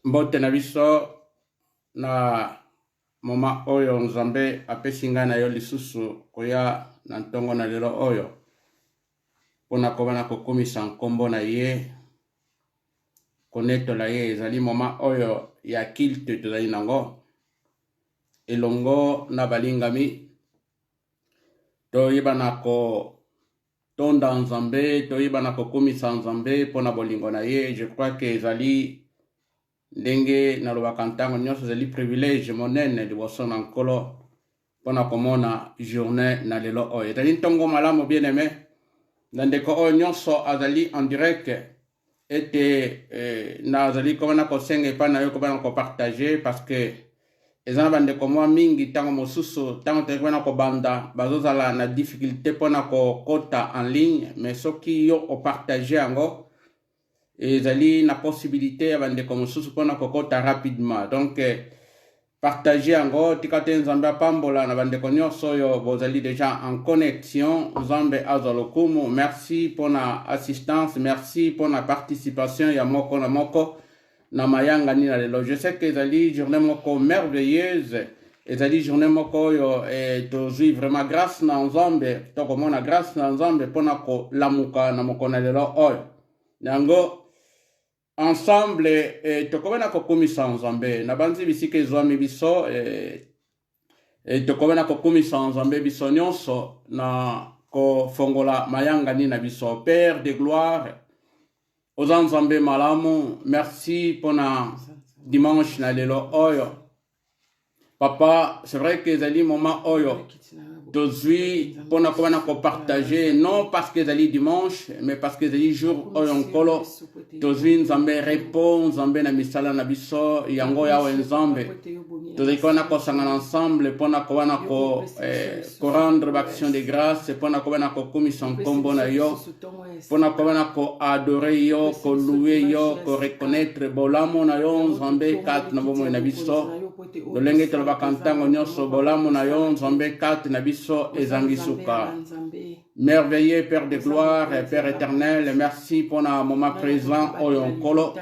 Mbote na biso na moma oyo nzambe apesinga na yo lisusu koya na ntongo na lelo oyo pona kobana kokomisa nkombo na ye konetola ye ezali moma oyo ya kilte tozali nango elongo na balingami toyebana ko tonda nzambe toyebana kokomisa nzambe pona bolingo na ye. Je crois que ezali ndenge na lobaka ntango nyonso ezali privilège monene liboso na nkolo pona komona journée na lelo oyo ezali ntongo malamu bien aimé na ndeko oyo nyonso azali en direct ete na azali kobana kosenga epai na yo kobana kopartage parce que eza na bandeko mwa mingi ntango mosusu ntango toyeki kobana kobanda bazozala na difficulté pona kokota en ligne mais soki yo opartage yango ezali na possibilité ya bandeko mosusu pona kokota rapidement. Donc partager yango tika te nzambe apambola na bandeko nyonso oyo bozali déjà en connexion. Nzambe azwa lokumu. Merci pona assistance, merci pona participation ya moko na moko na mayanga ni na lelo. Je sais que ezali journée moko merveilleuse, ezali journée moko oyo tozwi vraiment grâce na nzambe, tokomona grâce na nzambe pona kolamuka na moko na lelo oyo yango ensemble tokobana kokomisa nzambe na banzi bisika ezwami biso tokobana kokomisa nzambe biso nyonso na kofongola mayanga ni na biso. Père de gloire oza nzambe malamu, merci pona dimanche na lelo oyo papa. C'est vrai que ezali moment oyo tozwi pona kobana kopartager non parce que ezali dimanche mais parce que ezali jour oyo nkolo tozwi nzambe répond nzambe na misala na biso yango yawe nzambe tozali kobana kosangana ensemble pona kobana korendre baaction de grâce pona kobana kokomisa nkombo na yo pona kobana koadore yo kolouer yo koreconnaître bolamu na yo nzambe kati na bomoi na biso lolenge tolobaka ntango nyonso bolamu na yo nzambe kati na biso ezangisuka. Merveilleux Père de gloire et Père éternel, merci pour na moment présent oyo nkolo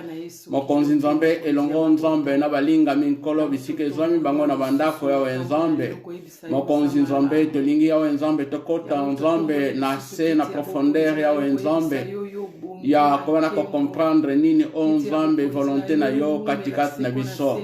mokonzi nzambe elongo nzambe na balinga minkolo bisika ezwami bango na bandako yawe nzambe mokonzi nzambe tolingi yawe nzambe tokota nzambe na se na profondeur yawe nzambe ya kobana ko comprendre nini o nzambe volonté na yo katikati na biso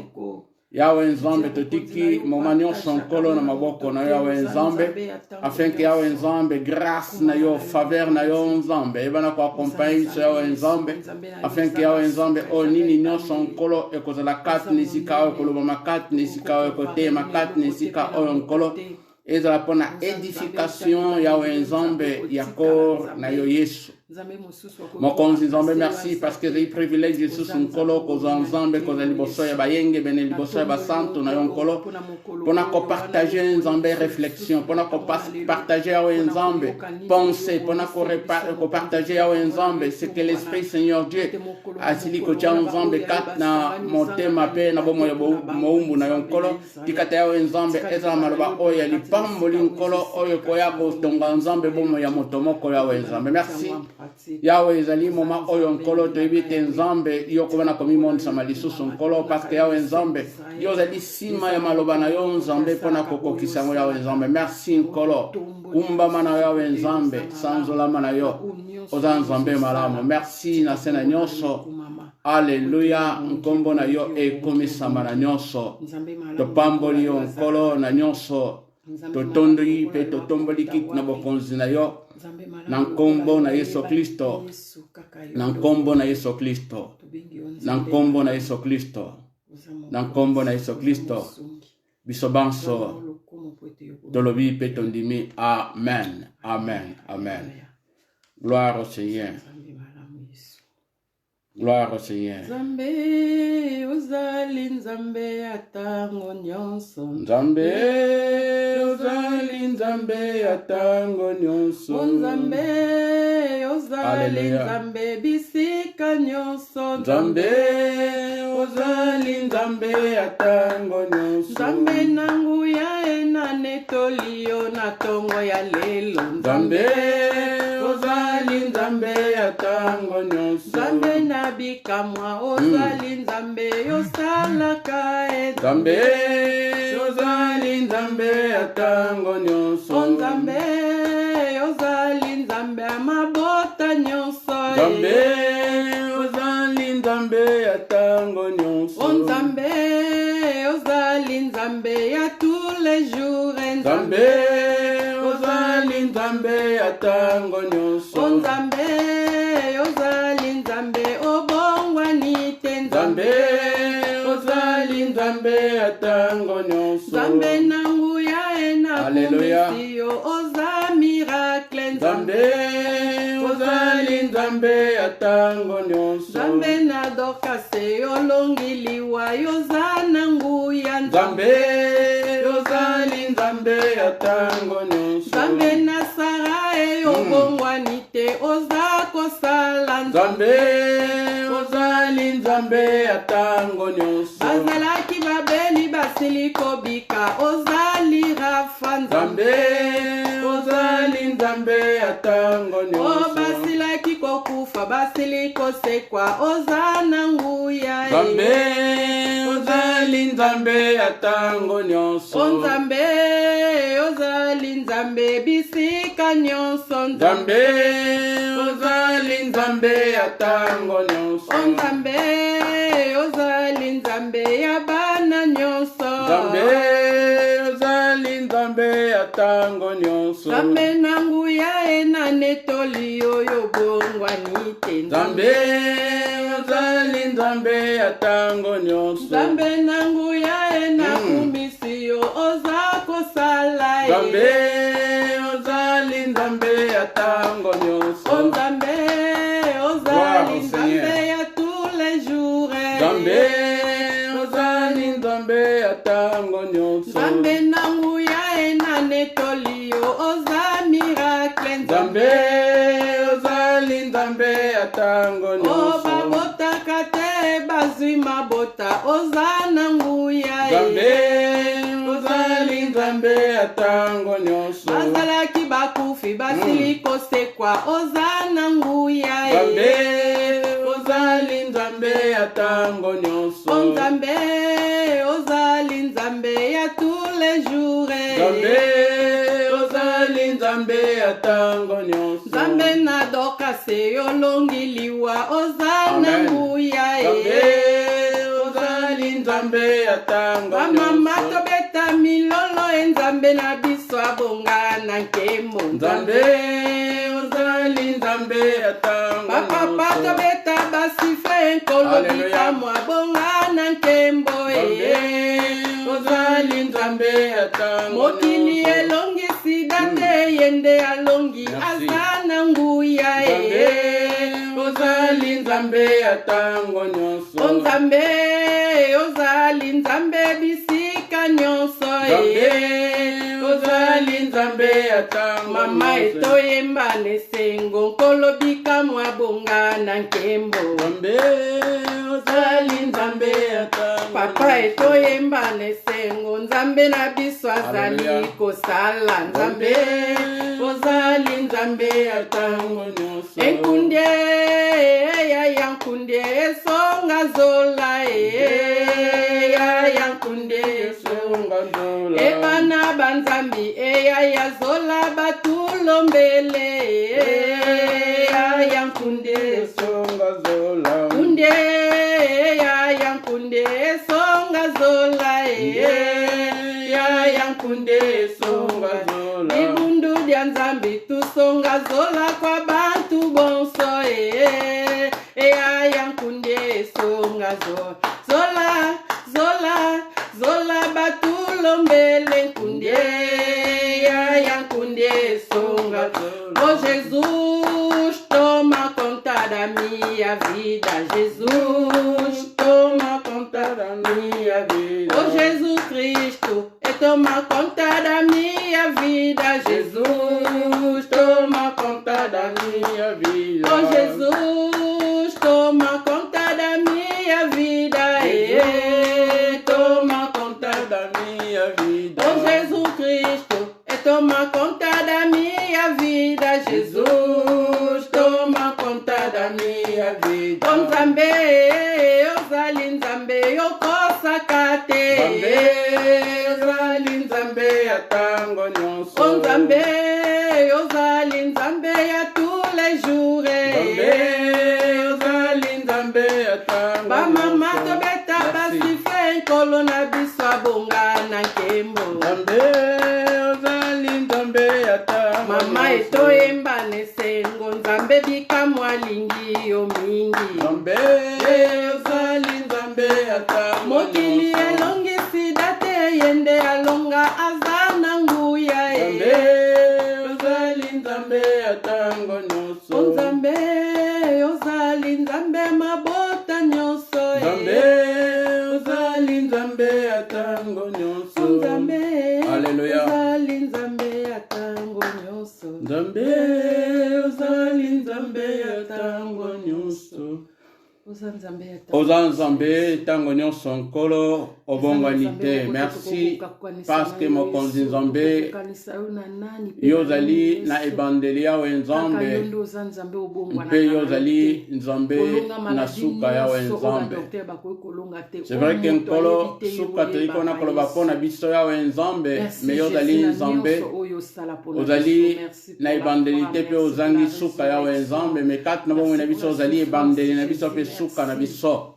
yawe nzambe totiki moma nyonso nkolo na maboko na yawe nzambe afin que yawe nzambe grâce na yo faveur na yo nzambe ebana ko accompagner biso yawe nzambe afin que yawe nzambe o nini nyonso nkolo ekozala kati nisika oyo koloba makati nisika oyo kotema kati nisika oyo nkolo ezala pona édification yawe nzambe ya corps na yo Yesu mokonzi nzambe. Merci parce que ezali privilège lisusu nkolo kozwa nzambe kozala liboso ya bayenge bene liboso ya basantu na yo nkolo pona kopartage nzambe réflexion pona kopartage yawe nzambe pensée pona kopartage yawe nzambe ce que l'esprit Seigneur Dieu asili kotia nzambe kati na motema pe na bomo ya moumbu na yo nkolo tikata yawe nzambe ezala maloba oyo ya lipamboli nkolo oyo koya kotonga nzambe bomo ya moto moko yawe nzambe. Merci yawe ezali moma oyo nkolo toyebi te nzambe yo kobana komimondisama lisusu nkolo parce que yawe nzambe yo ozali nsima ya maloba na yo nzambe mpona kokokisa yango yawe nzambe. Merci nkolo kumbama na yawe nzambe sanzolama na yo oza nzambe malamu. Merci na se na nyonso alleluya nkombo na yo ekomisama na nyonso topamboli yo nkolo na nyonso totondi pe totomboli kiti na bokonzi na yo na nkombo na Yesu Kristo na nkombo na Yesu Kristo na nkombo na Yesu Kristo na nkombo na Yesu Kristo biso banso tolobi pe tondimi. Amen, amen, amen. Gloire au Seigneur, gloire au Seigneur. Nzambe ozali nzambe atango nyonso nzambe ozali nzambe atango nyonso nzambe ozali nzambe bisika nyonso nzambe ozali nzambe atango nyonso nzambe nangu ya enane tolio na tongo ya lelo nzambe ozali nzambe nzambe ya tango nyonso. Nzambe na bikamwa ozali nzambe yosalaka Nzambe ozali nzambe ya tango nyonso. Nzambe ozali nzambe ya mabota nyonso. Nzambe ozali nzambe ya tango nyonso. Nzambe ozali nzambe ya tous les jours. Nzambe ozali nzambe ya tango nyonso. Nzambe ozali nzambe obongwani te. Nzambe ozali nzambe ya tango nyonso. Nzambe na nguya ena Hallelujah. kumisi yo oza miracle. Nzambe ozali nzambe ya tango nyonso. Nzambe na dokase yolongiliwa yoza na nguya. Nzambe ozali nzambe ya tango nyonso. Nzambe na Sara eyobongwani te oza kosala. Nzambe ozali nzambe ya tango nyonso. Bazalaki babeli basili kobika ozali Rafa. Nzambe ozali nzambe ya tango nyonso. Basilaki kokufa basili kosekwa oza na nguya. Nzambe ozali nzambe ya tango nyonso. Nzambe ozali nzambe bisika nyonso. Nzambe ozali nzambe ya tango nyonso. Nzambe ozali nzambe ya bana nyonso. Nzambe ozali nzambe ya tango nyonso. Nzambe na nguya ena netoli oyo bongwani te. Nzambe ozali nzambe ya tango nyonso. Nzambe na nguya ena kumisi yo oza kosala. Nzambe ozali nzambe ya tango nyonso. Nzambe ozali nzambe ya tous les jours. Nzambe ozali nzambe ya tango nyonso. Nzambe na nguya ena netoli yo oza miracle. Nzambe ozali nzambe ya tango nyonso. Babotaka te bazwi mabota oza na nguya. Nzambe ozali nzambe ya tango nyonso. Bazalaki bakufi basili kosekwa oza na nguya. Nzambe ozali nzambe ya tango nyonso. Nzambe ozali nzambe ya tous les jours. Nzambe ozali nzambe ya tango nyonso. Nzambe na dokase yolongiliwa oza na nguya. Nzambe ozali nzambe ya tango nyonso. Bamama tobeta milolo nzambe na biso abonga na nkembo. Nzambe ozali nzambe ya tango nyonso. Papa tobeta basife nkolo bikamu abonga na nkembo. Nzambe ozali nzambe ya tango nyonso. Mokili elongisi date yende alongi aza na nguya. Nzambe ozali nzambe ya tango nyonso. Nzambe ozali nzambe bisika nyonso. Nzambe ozali nzambe ya tango Mama nyonso. etoyemba nesengo nkolo bikamu abonga na nkembo. Nzambe ozali nzambe ya tango Papa etoyemba nesengo nzambe na biso azali Hallelujah. kosala. Nzambe ozali nzambe ya tango nyonso. enkundie ya nkundie esonga zola. Ya nkundie esonga Nzola. ebana banzambi ya zola batulombele. Ya nkundie Songa zola. kunde ya nkunde songa zola. Ya nkunde songa zola. ibundu dia nzambi tusonga zola kwa bantu bonso. Ya nkunde songa zola. Zola batulombele nkunde. Ya nkunde songa zola. Oh Jesus, toma conta da minha vida. Jesus, toma conta da minha vida. Oh Jesus Cristo, toma conta da minha vida. Jesus, toma conta da minha vida. Oh Jesus, toma conta da minha vida. Toma conta da minha vida. Oh Jesus Cristo, toma conta da minha vida. Jesus, toma Nzambe ozali nzambe yokosaka te. Nzambe ozali nzambe ya tango nyonso. Nzambe ozali nzambe ya tous les jours. Nzambe ozali nzambe ya tango Ba mama nyonso. tobeta basife nkolo na biso abonga na nkembo. Nzambe ozali nzambe ya tango Mama nyonso. etoyemba nesengo nzambe bikamwa lingi yo mingi. Nzambe ozali nzambe ya tango Mokili nyonso. elongisi date yende alonga aza na nguya. Nzambe ozali nzambe ya tango nyonso. Nzambe ozali nzambe mabota nyonso. Nzambe ozali nzambe ya tango nyonso. Nzambe Alléluia. ozali nzambe ya tango nyonso. Nzambe ozali nzambe ya tango nyonso. Oza nzambe ya tango. Oza nzambe tango nyonso nkolo obongwani te. Merci parce que mokonzi nzambe yo ozali na ebandeli yawe nzambe mpe yo ozali nzambe na suka yawe nzambe. C'est vrai que nkolo suka toyei kona koloba mpo na biso yawe nzambe me yo ozali nzambe ozali na ebandeli te mpe ozangi suka yawe nzambe me kati na bomoi na biso ozali ebandeli na biso mpe suka na biso.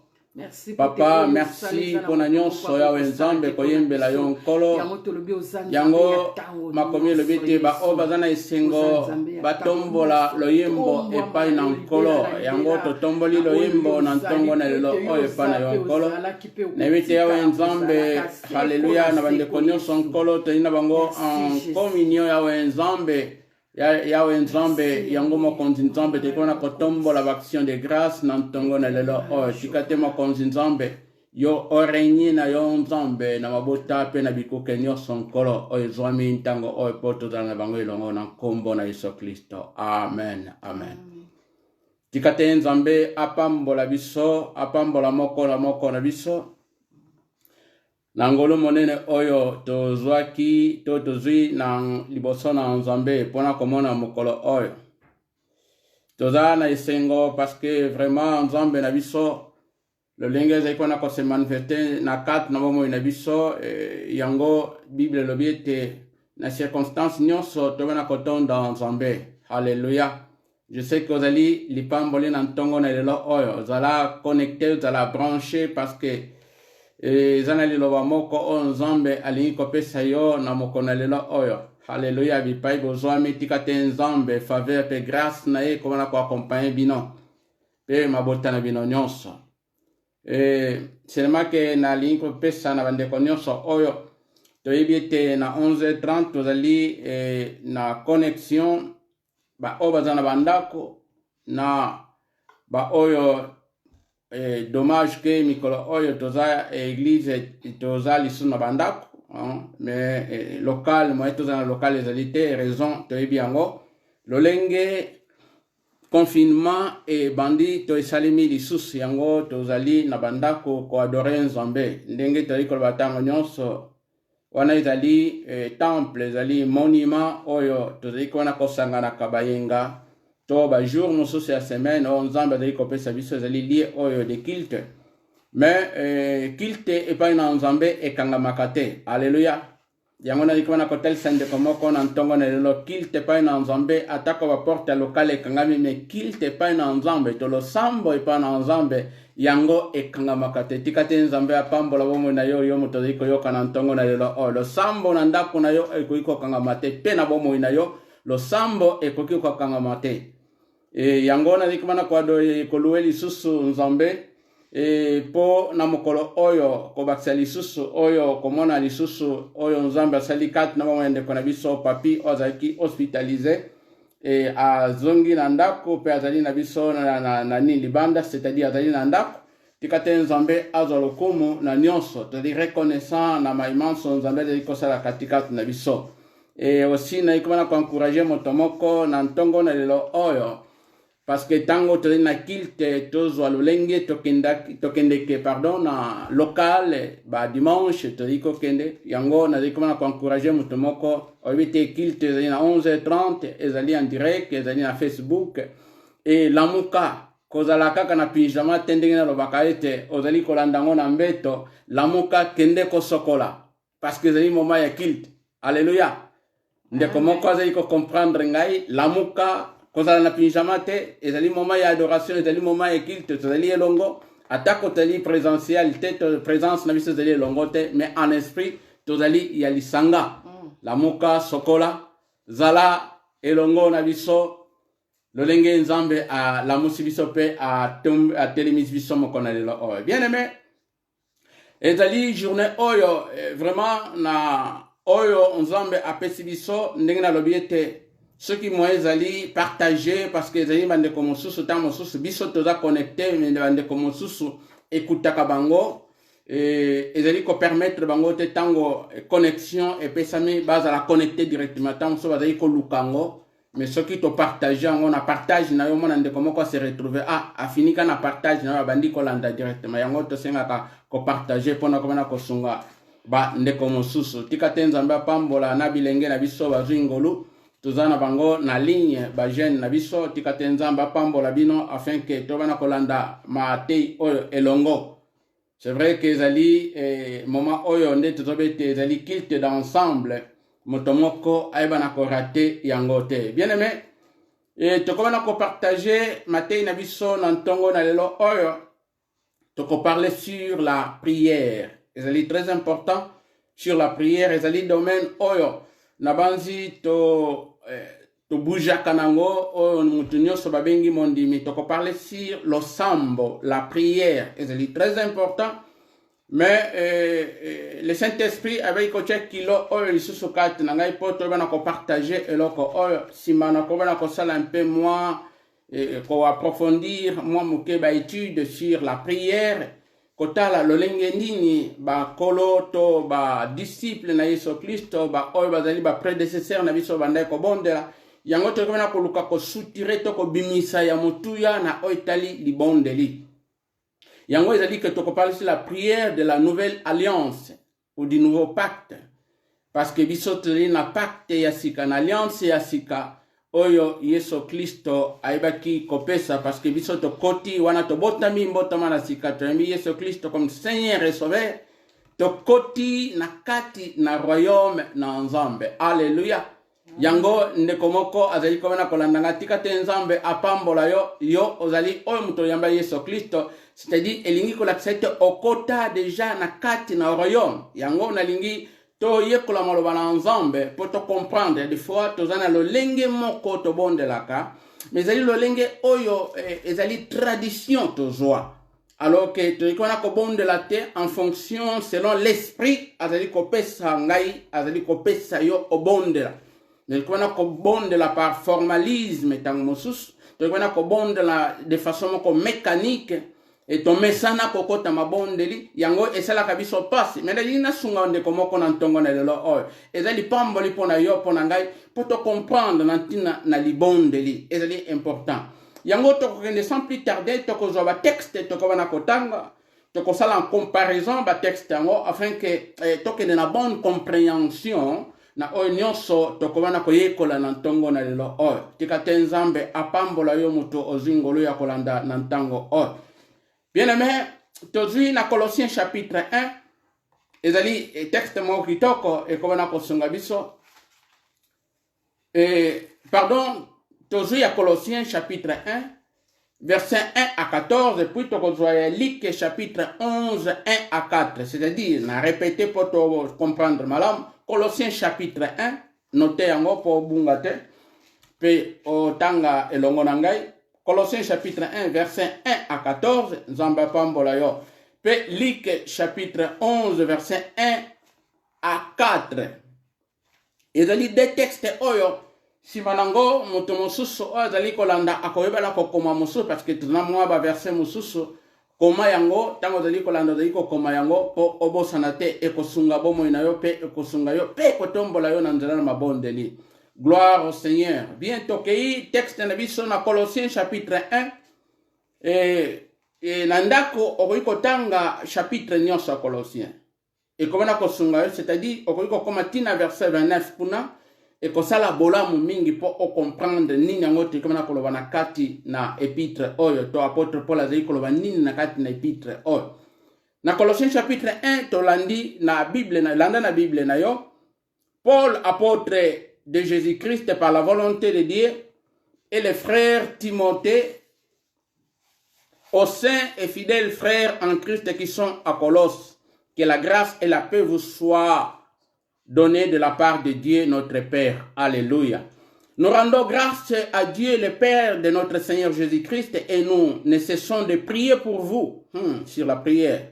Papa, merci pour na nyonso yawe nzambe koyembela yo nkolo yango makomi elobi te baoyo baza na esengo batombola loyembo epai na nkolo yango totomboli loyembo na ntongo na lelo oyo epai na yo nkolo nayebi te yawe nzambe haleluya na bandeko nyonso nkolo toyei na bango en communion yawe nzambe yawe nzambe yango mokonzi nzambe tekona kotombola baaction de grâce na ntongo na lelo oyo tika te mokonzi nzambe yo orenyi na yo nzambe na mabota mpe na bikuke nyonso nkolo oyo ezwami ntango oyo mpo tozala na bango elongo na nkombo na yesu kristo amen amen tika te nzambe apambola biso apambola moko na moko na biso na ngolo monene oyo tozwaki to tozwi na liboso na nzambe mpona komona mokolo oyo toza na esengo parce que vraiment nzambe na biso lolenge ezali mpona kose manifeste na kati na bomoi na biso yango bible elobi ete na circonstance nyonso tobana kotonda nzambe halleluya. Je sais que ozali lipamboli na ntongo na lelo oyo ozala connecté ozala branché parce que zana liloba moko oyo nzambe alingi kopesa yo na mokolo na lelo oyo halleluya bipai bozwami tika te nzambe faveur mpe grâce na ye komona koakompagne bino mpe mabota na bino nyonso seulement ke nalingi kopesa na bandeko nyonso oyo toyebi ete na 11h30 tozali na connexion baoyo baza na bandako na baoyo dommage que mikolo oyo toza église toza lisu na bandako mais local moye toza na local ezali te raison toyebi yango lolenge confinement ebandi toesalemi lisusu yango tozali na bandako koadore nzambe ndenge tozali koloba ntango nyonso wana ezali temple ezali monument oyo tozali kona kosanganaka bayenga to ba jour mosusu ya semaine oyo nzambe azali kopesa biso ezali lie oyo de culte mais culte epai na nzambe ekangamaka te alleluya yango nazali kona kotalisa ndeko moko na ntongo na lelo culte epai na nzambe atako baporte ya lokale ekangami me culte epai na nzambe to losambo epai na nzambe yango ekangamaka te tika te nzambe apambola bomoi na yo yo moto azali koyoka na ntongo na lelo oyo losambo na ndako na yo ekoki kokangama te mpe na bomoi na yo losambo ekoki kokangama te yango nazali komana kolue lisusu nzambe po na mokolo oyo kobakisa lisusu oyo komona lisusu oyo nzambe asali kati na bango ndeko na biso papi oyo azalaki hospitalisé azongi na ndako mpe azali na biso na nini libanda c'est-à-dire azali na ndako tika te nzambe azwa lokumu na nyonso tozali reconnaissant na maimanso nzambe azali kosala katikati na biso aussi nazali komana koencourage moto moko na ntongo na lelo oyo parce que tango tozali na kilte tozwa lolenge tokendeke pardon na local ba dimanche tozali kokende yango nazali komana koencourage moto moko oyebi te kilte ezali na 11h30 ezali en direct ezali na Facebook lamuka kozala kaka na pyjama te ndenge nalobaka ete ozali kolanda ngo na mbeto lamuka kende kosokola parce que ezali moment ya culte. Alléluia. Ndeko moko azali ko comprendre ngai lamuka kozala na pyjama te ezali moment ya adoration ezali moment ya culte tozali elongo ata kotali présentialité présence na biso ezali elongo te mais en esprit tozali ya lisanga lamuka sokola zala elongo na biso lolenge nzambe a lamusi biso pe a telemisi biso mokona lelo oyo. Bien aimé, ezali journée oyo vraiment na oyo nzambe apesi biso ndenge nalobi ete soki mo ezali partager parce que ezali bandeko mosusu ntango mosusu biso toza connecté mais bandeko mosusu ekutaka bango ezali kopermettre bango te ntango connexion epesami bazala connecté directement ntango mosusu bazali koluka ngo mais ce qui te partage on a partage na yo mona ndeko moko se retrouver afinika na partage na abandi kolanda directement yango to senga ko partager pona ko na ko sunga ba ndeko mosusu tika tenzamba pambola na bilenge na biso bazwi ngolu tozana bango na ligne ba jeune na biso tika tenzamba pambola bino afin que to bana kolanda matei oyo elongo. C'est vrai que ezali moment oyo nde tozobete ezali culte d'ensemble motomoko aibana ko raté yangote. Bien aimé, tokobana ko partager matei na biso na ntongo na lelo oyo toko parler sur la prière. Ezali très important sur la prière, ezali domaine oyo na banzi to bouja kanango oyo mutu nyonso babengi mondimi toko parler sur le sambo, la prière. Ezali très important. Mais le Saint-Esprit avec coach kilo oyo lisusu kati na ngai poto bana ko partager eloko oyo simana ko bana ko sala un peu moins ko approfondir moi muke ba étude sur la prière kotala lolenge ndini ba kolo to ba disciple na Yesu Kristo ba oyo bazali ba prédécesseur na biso bandai ko bondela yango to bana ko luka ko soutire to ko bimisa ya mutuya na oitali libondeli. Yango ezali que toko parle sur la prière de la nouvelle alliance ou du nouveau pacte parce que biso toli na pacte ya sika na alliance ya sika oyo Yesu Kristo aibaki kopesa parce que biso to koti wana to botami mbotama na sika to yembi Yesu Kristo comme Seigneur et Sauveur to koti na kati na royaume na nzambe. Alléluia. Yango ndeko moko azali komena kolanda tika te nzambe apambola yo ozali oyo muto yamba Yesu Kristo. C'est-à-dire, elingi kolakisa ete okota déjà na kati na royaume. Yango na lingi to yekola maloba na nzambe pour te comprendre. Des fois, tozana lolenge moko to bondelaka. Mais ezali lolenge oyo ezali tradition tozwa. Alors que toikona ko bondela te en fonction selon l'esprit azali kopesa ngai azali kopesa yo obondela. Mais toikona ko bondela par formalisme tango mosusu. Toikona ko bondela de façon moko mécanique. Et ton mesana kokota mabondeli yango esala kabiso passe mais ndali na sunga ndeko moko na ntongo na lelo oyo ezali pamboli pona yo pona ngai pour te comprendre na ntina na libondeli ezali important yango to kokende sans plus tarder to kozwa ba texte to ko bana kotanga to ko sala en comparaison ba texte yango afin que to kende na bonne compréhension na oyo nyonso to ko bana koyekola na ntongo na lelo oyo tika tenzambe apambola yo muto ozingolo ya kolanda na ntango oyo. Bien aimé, tozui na Colossiens chapitre 1, ezali texte mo kitoko e kobana kosunga biso. Pardon, tozui à Colossiens chapitre 1, verset 1 à 14, et puis tozui Luc chapitre 11, 1 à 4. C'est-à-dire, na répété pour comprendre malam, Colossiens chapitre 1, notez yango pour bungate, pe otanga elongo nangai. Colossiens chapitre 1, verset 1 à 14, Zamba Pambola yo. Pe Luc chapitre 11, verset 1 à 4. Ezali des textes oyo, si manango, moto mosusu, ezali kolanda, akoyebala kokoma mosusu, parce que tunamwa ba verset mosusu, koma yango, tango ezali kolanda, ezali koma yango, po obo sanate, ekosunga bomo inayo, pe ekosunga yo, pe kotombola yo nanzela na mabondeli. Gloire au Seigneur. Bientôt que texte na biso na Colossiens chapitre 1 et nandako okoiko tanga chapitre nyonso ya Colossiens. Et comment na kosunga c'est-à-dire okoiko koma tina verset 29 puna et que ça la bolamu mingi pour comprendre nini yango te kama na koloba na kati na épître oyo to apôtre Paul azali koloba nini na kati na épître oyo. Na Colossiens chapitre 1 to landi na Bible na landa na Bible na yo, Paul apôtre de Jésus-Christ par la volonté de Dieu et le frère Timothée aux saints et fidèles frères en Christ qui sont à Colosse, que la grâce et la paix vous soient données de la part de Dieu notre Père. Alléluia. Nous rendons grâce à Dieu le Père de notre Seigneur Jésus-Christ et nous ne cessons de prier pour vous sur la prière.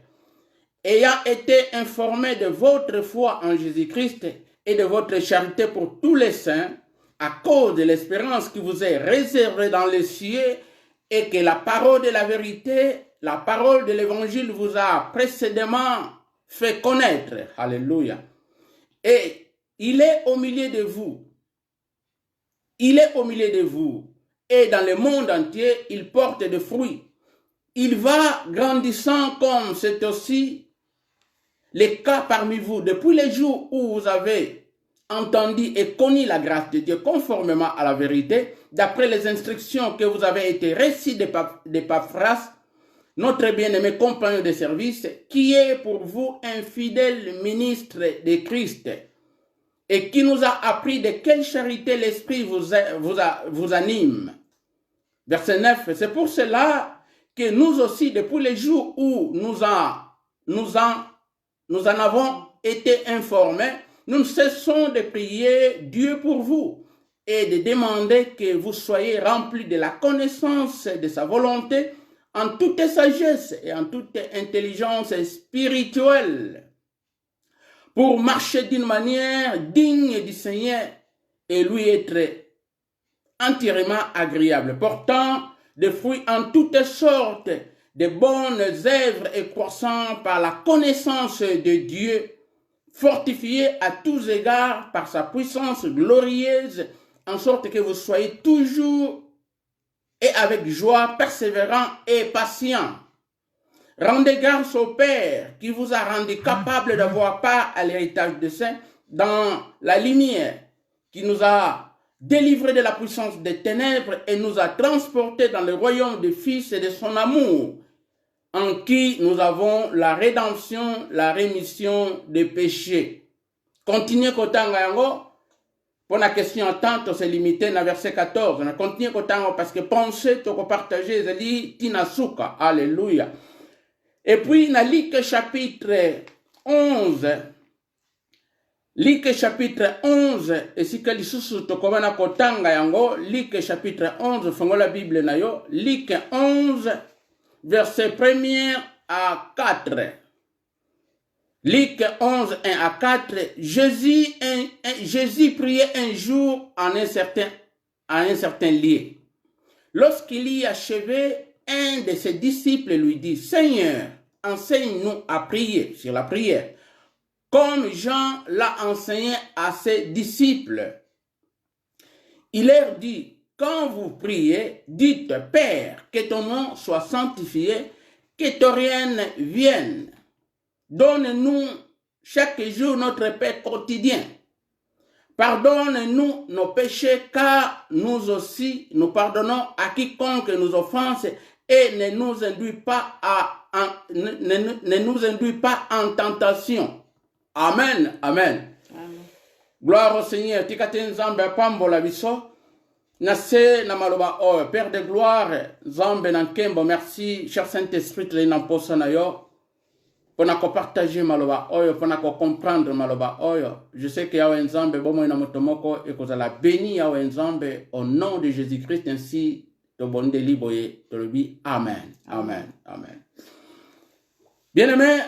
Ayant été informés de votre foi en Jésus-Christ et de votre charité pour tous les saints, à cause de l'espérance qui vous est réservée dans les cieux, et que la parole de la vérité, la parole de l'évangile vous a précédemment fait connaître. Alléluia. Et il est au milieu de vous. Il est au milieu de vous. Et dans le monde entier, il porte des fruits. Il va grandissant comme c'est aussi le cas parmi vous. Depuis les jours où vous avez entendu et connu la grâce de Dieu conformément à la vérité, d'après les instructions que vous avez été reçues d'Épaphras, notre bien-aimé compagnon de service, qui est pour vous un fidèle ministre de Christ, et qui nous a appris de quelle charité l'Esprit vous anime. Verset 9, c'est pour cela que nous aussi, depuis les jours où nous en avons été informés, nous ne cessons de prier Dieu pour vous et de demander que vous soyez remplis de la connaissance de sa volonté en toute sagesse et en toute intelligence spirituelle pour marcher d'une manière digne du Seigneur et lui être entièrement agréable, portant des fruits en toutes sortes de bonnes œuvres et croissant par la connaissance de Dieu, fortifié à tous égards par sa puissance glorieuse, en sorte que vous soyez toujours et avec joie, persévérants et patients. Rendez grâce au Père qui vous a rendu capable d'avoir part à l'héritage des saints dans la lumière, qui nous a délivrés de la puissance des ténèbres et nous a transportés dans le royaume du Fils et de son amour, en qui nous avons la rédemption, la rémission des péchés. Continuez kotanga yango. Pour la question attente, c'est limité à verset 14. On a continué kotanga parce que penser, toko partager, c'est dit tinasuka. Alléluia. Et puis, na Luc chapitre 11. Luc chapitre 11. Et si que lisusu toko wana kotanga yango, Luc chapitre 11, fongo la Bible na yo. Luc 11. Verset 1 à 4. Luc 11, 1 à 4. Jésus priait un jour à un certain lieu. Lorsqu'il y achevait, un de ses disciples lui dit, Seigneur, enseigne-nous à prier sur la prière, comme Jean l'a enseigné à ses disciples. Il leur dit, quand vous priez, dites, Père, que ton nom soit sanctifié, que ton règne vienne. Donne-nous chaque jour notre pain quotidien. Pardonne-nous nos péchés, car nous aussi, nous pardonnons à quiconque nous offense et ne nous induis pas en tentation. Amen. Amen. Amen. Gloire au Seigneur. Tikate nzambe pambola biso. Nase na maloba oyo, Père de gloire, Zambe nankembo, merci, cher Saint-Esprit, tu na posa na yo, pour na partager maloba oyo, pour na comprendre maloba oyo. Je sais que yawe Nzambe, bomo ina motomoko, et que la béni yawe Nzambe, au nom de Jésus-Christ, ainsi, to bonde liboye, to lebi, Amen, Amen, Amen. Bien-aimé,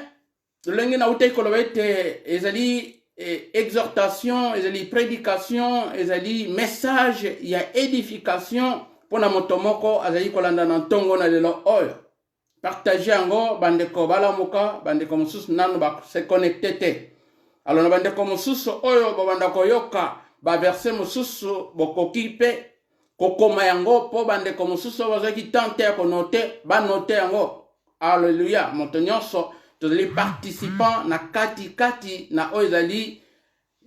l'engue na ute kolobete, ezali, exhortation, ezali prédication, ezali message, il y a édification pour na motomoko azali kolanda na ntongo na lelo oyo. Partager ango bandeko balamuka, bandeko mususu nanu ba se connecter te. Alors na bandeko mususu oyo banda koyoka ba verset mususu bokokipe kokoma yango po bandeko mususu bazaki tenter ko noter ba noter yango. Alléluia, moto nyonso tozali participant na kati na oyo ezali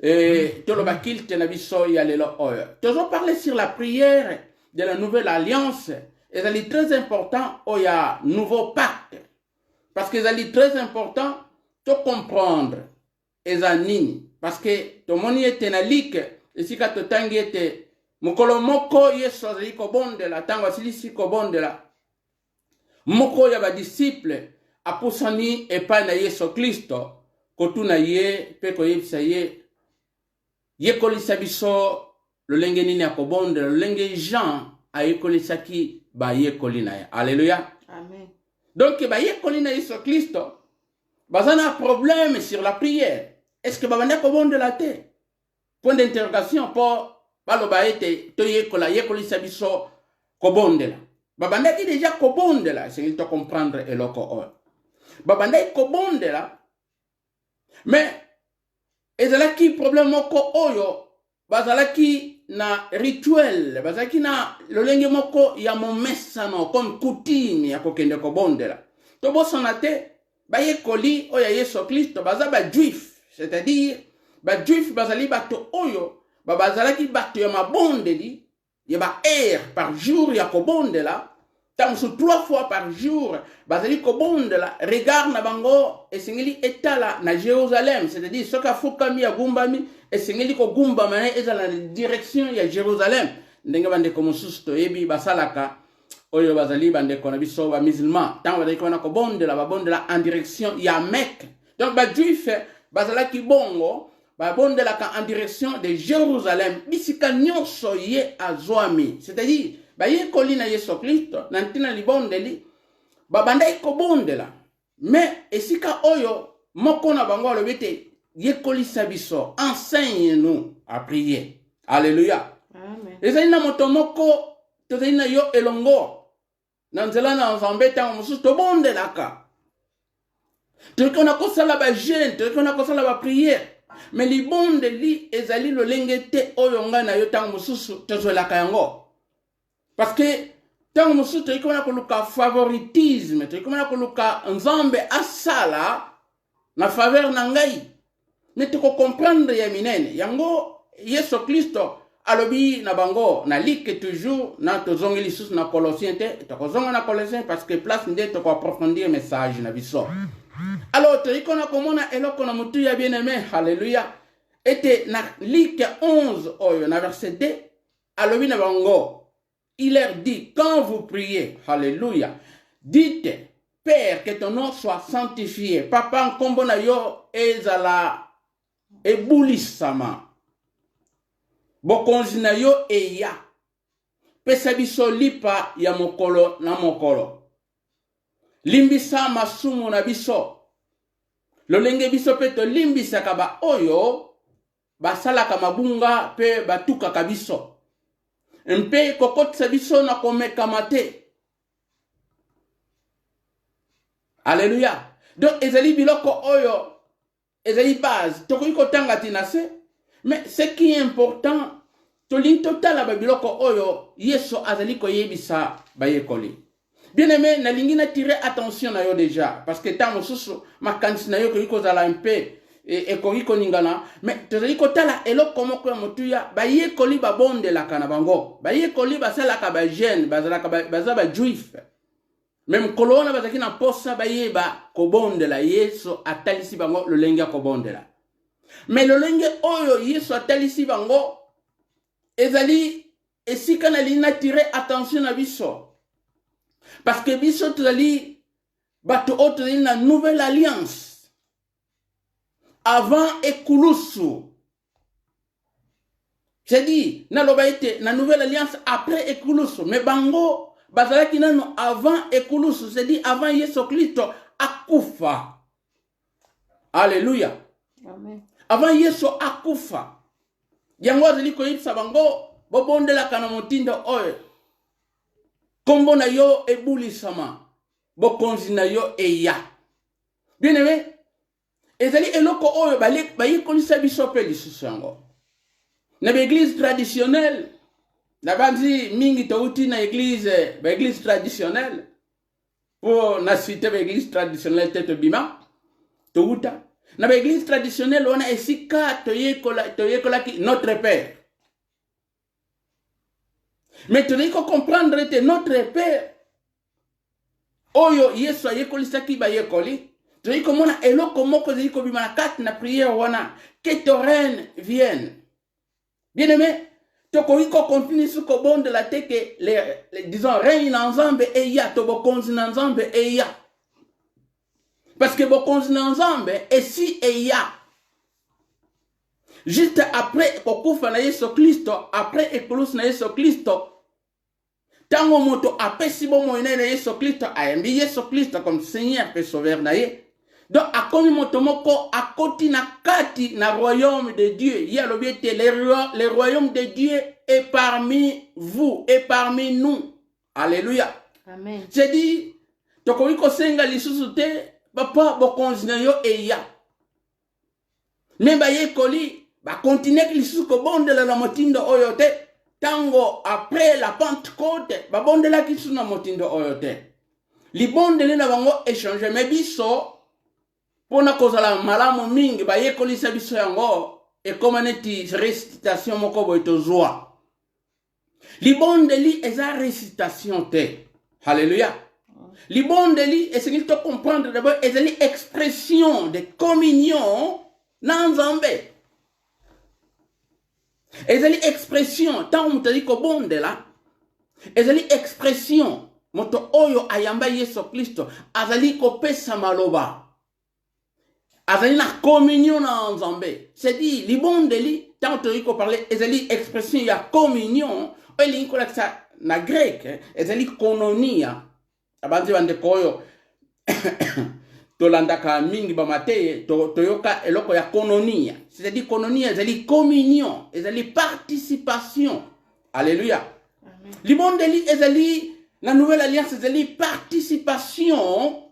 et tout le bakilte na biso ya lelo oyo. Toujours parler sur la prière de la nouvelle alliance. Et c'est très important il y a nouveau pacte. Parce que c'est très important de comprendre les anini. Parce que tout le monde est na lik et si ka to tangi ete mukolo moko yeso azali ko bonde la tango asili ko bonde la moko ya ba disciple apusani epai na Yesu Kristo kotuna ye pe ko yebisa ye yekolisa biso lolenge nini akobonde lolenge Jean ayekolisaki ba yekoli na ye. Alléluia. Amen. Donc ba yekoli na Yesu Kristo bazana problème sur la prière. Est-ce que babanda kobonde la te? Point d'interrogation pour baloba ete to yekola yekolisa biso kobonde la. Babanda ki déjà kobonde la, c'est il te comprendre eloko o. Babanda kobonde la. Mais ezalaki problème moko oyo bazalaki na rituel, bazalaki na lolenge moko ya momesano comme coutume ya kokende kobondela. To bosana te bayekoli oya Yesu Kristo baza ba juif, c'est-à-dire ba juif bazali bato oyo bazalaki bato ya mabondeli ya ba heure par jour ya kobondela. Tant sur 3 fois par jour, bazali kobondela regard na bango esengeli etala na Jérusalem, c'est-à-dire soka fukami ya gumbami esengeli ko gumba mane ezala na direction ya Jérusalem. Ndenge bande ko mususu to yebi basalaka oyo bazali bande ko na biso ba musulman, tant bazali ko na kobondela babondela en direction ya Mecque. Donc ba juif bazalaki bongo babondela ka en direction de Jérusalem bisika nyonso ye azwami, c'est-à-dire baye kolina Yesu Kristo nantina libondeli babandai kobondela mais esika oyo moko na bango alobete yekolisa biso enseigne-nous à prier. Alléluia. Amen. Ezali na moto moko tozali na yo elongo na nzela na nzambe tango mosusu tobondelaka toki na kosala ba jeûne toki na kosala ba prière mais libondeli ezali lolenge te oyo nga na yo tango mosusu tozolaka yango. Parce que tant que nous avons un favoritisme, nous avons un nzambe asala na faveur nangai. Mais tu comprendre ya minene. Yango Yesu Kristo alobi na bango na like toujours na tozongeli sus na Colossiens te. Tozonga na Colossiens parce que place nde to approfondir message na biso. Alors tu ikona komona eloko na mutu ya bien-aimé. Alléluia. Était na like 11 oyo na verset 2 alobi na bango. Il leur dit, quand vous priez, alléluia, dites, Père, que ton nom soit sanctifié. Papa, nkombona yo ezala ebulisama. Bokonzina yo eya. Pesa biso lipa ya mokolo na mokolo. Limbisa masumu na biso. Lolenge biso peto limbisa kaba oyo, basalaka mabunga pe batuka kabiso. Mpe kokotisa biso na komeka mate. Alléluia. Donc ezali biloko oyo ezali base tokoki kotanga tinase mais ce qui est important toli total ba biloko oyo Yesu azali koyebisa bayekoli. Bien-aimé, nalingi na tirer attention na yo déjà parce que tant mosusu makanisi na yo ko zala un peu et ko ningana mais tozali kotala eloko moko ya motuya bayekoli babondelaka na bango bayekoli basalaka ba jeune bazalaka bazaba juif même kolona bazaki na posa bayeba kobondela Yesu atalisi bango lolenge kobondela mais lolenge oyo Yesu atalisi bango ezali esika na lina tirer attention na biso parce que biso tozali bato oto na nouvelle alliance. Avant Ekulusu. J'ai dit, naloba ete na nouvelle alliance après Ekulusu. Mais bango, bazalaki nano avant Ekulusu. C'est dit avant Yesu Kristo akufa. Alléluia. Amen. Avant Yesu akufa. Yango azali koyebisa bango, bobondela kana motindo oyo. Kombo na yo ebulisama. Bokonzi na yo eya. Bien aimé, ezali eloko oyo bayekolisa biso pe lisusu yango. Na l'église traditionnelle, na banzi mingi touti na église traditionnelle, pour na citer l'église traditionnelle tete bima, touta. Na l'église traditionnelle, on a ici notre Père. Mais tu dois comprendre que notre Père, Oyo Yesu ayekolisaki ba yekoli. Tu dois comprendre eloko moko ziko bimana kat na prière wana que ton règne vienne. Bien aimé, tu dois continuer sur le bon de la tête que disons règne ensemble et ya to bokonzi ensemble et ya. Parce que bokonzi ensemble et si et ya. Juste après kokufa na Yesu Kristo, après ekolosi na Yesu Kristo, tango moto apesi bomo ina na Yesu Kristo, ayambi Yesu Kristo comme Seigneur et Sauveur na ye. Donc akomi moto moko akoti na kati na royaume de Dieu. Il y a l'objectif, le royaume de Dieu est parmi vous et parmi nous. Alléluia. Amen. C'est dit, tokomi ko senga lisusu te, papa bokonzi na yo eya. Mais ba yekoli ba continuer lisusu ko bondela la motindo oyo te. Tango après la Pentecôte, ba bondela kisu na motindo oyo te. Li bondele na bango échanger mais biso pona kozala malamu mingi ba yekolisa biso yango e comme neti récitation moko boy to joie. Li bondeli eza récitation te. Alléluia. Li bondeli et ce qu'il faut comprendre d'abord ezali expression de communion na Nzambe. Ezali expression tant mutali ko bondela ezali expression moto oyo ayamba Yesu Kristo azali ko pesa maloba azali na communion na Nzambe. C'est dit li bondeli tant mutali ko parler ezali expression ya communion eli ko la na grec ezali kononia abanzi bande koyo tolandaka mingi ba mateye toyoka eloko ya kononia. C'est-à-dire kononia ezali communion, ezali participation. Alléluia. Amen. Libondeli ezali la nouvelle alliance ezali participation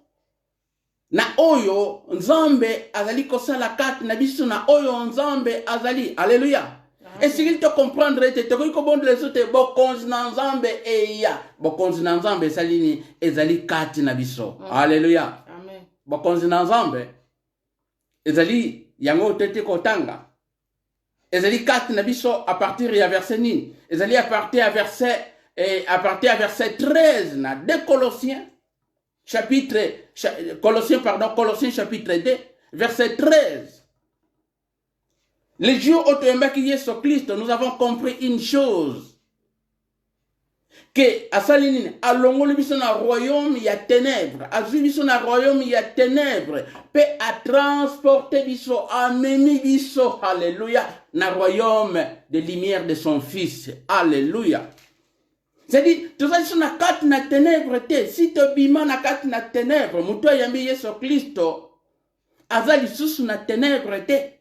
na oyo Nzambe azali kosala kati na biso na oyo Nzambe azali. Alléluia. Amen. Et si il te comprendre te ko bondela les autres bokonzi na Nzambe eya bokonzi na Nzambe ezali kati na biso. Alléluia. Bokonzi na Nzambe ezali yango tete kotanga ezali kati na biso à partir ya verset nini ezali à partir à verset 13 na 2 Colossiens chapitre chapitre 2 verset 13. Les jours où tu es Yesu Christ, nous avons compris une chose que asalinine alongoli biso na royaume ya ténèbres azwi biso na royaume ya ténèbres pe a transporter biso amemi biso alléluia na royaume de lumière de son fils. Alléluia. C'est-à-dire tout ça sont na kati na ténèbres te si to bima na kati na ténèbres muto yambi Yesu Kristo azali susu na ténèbres te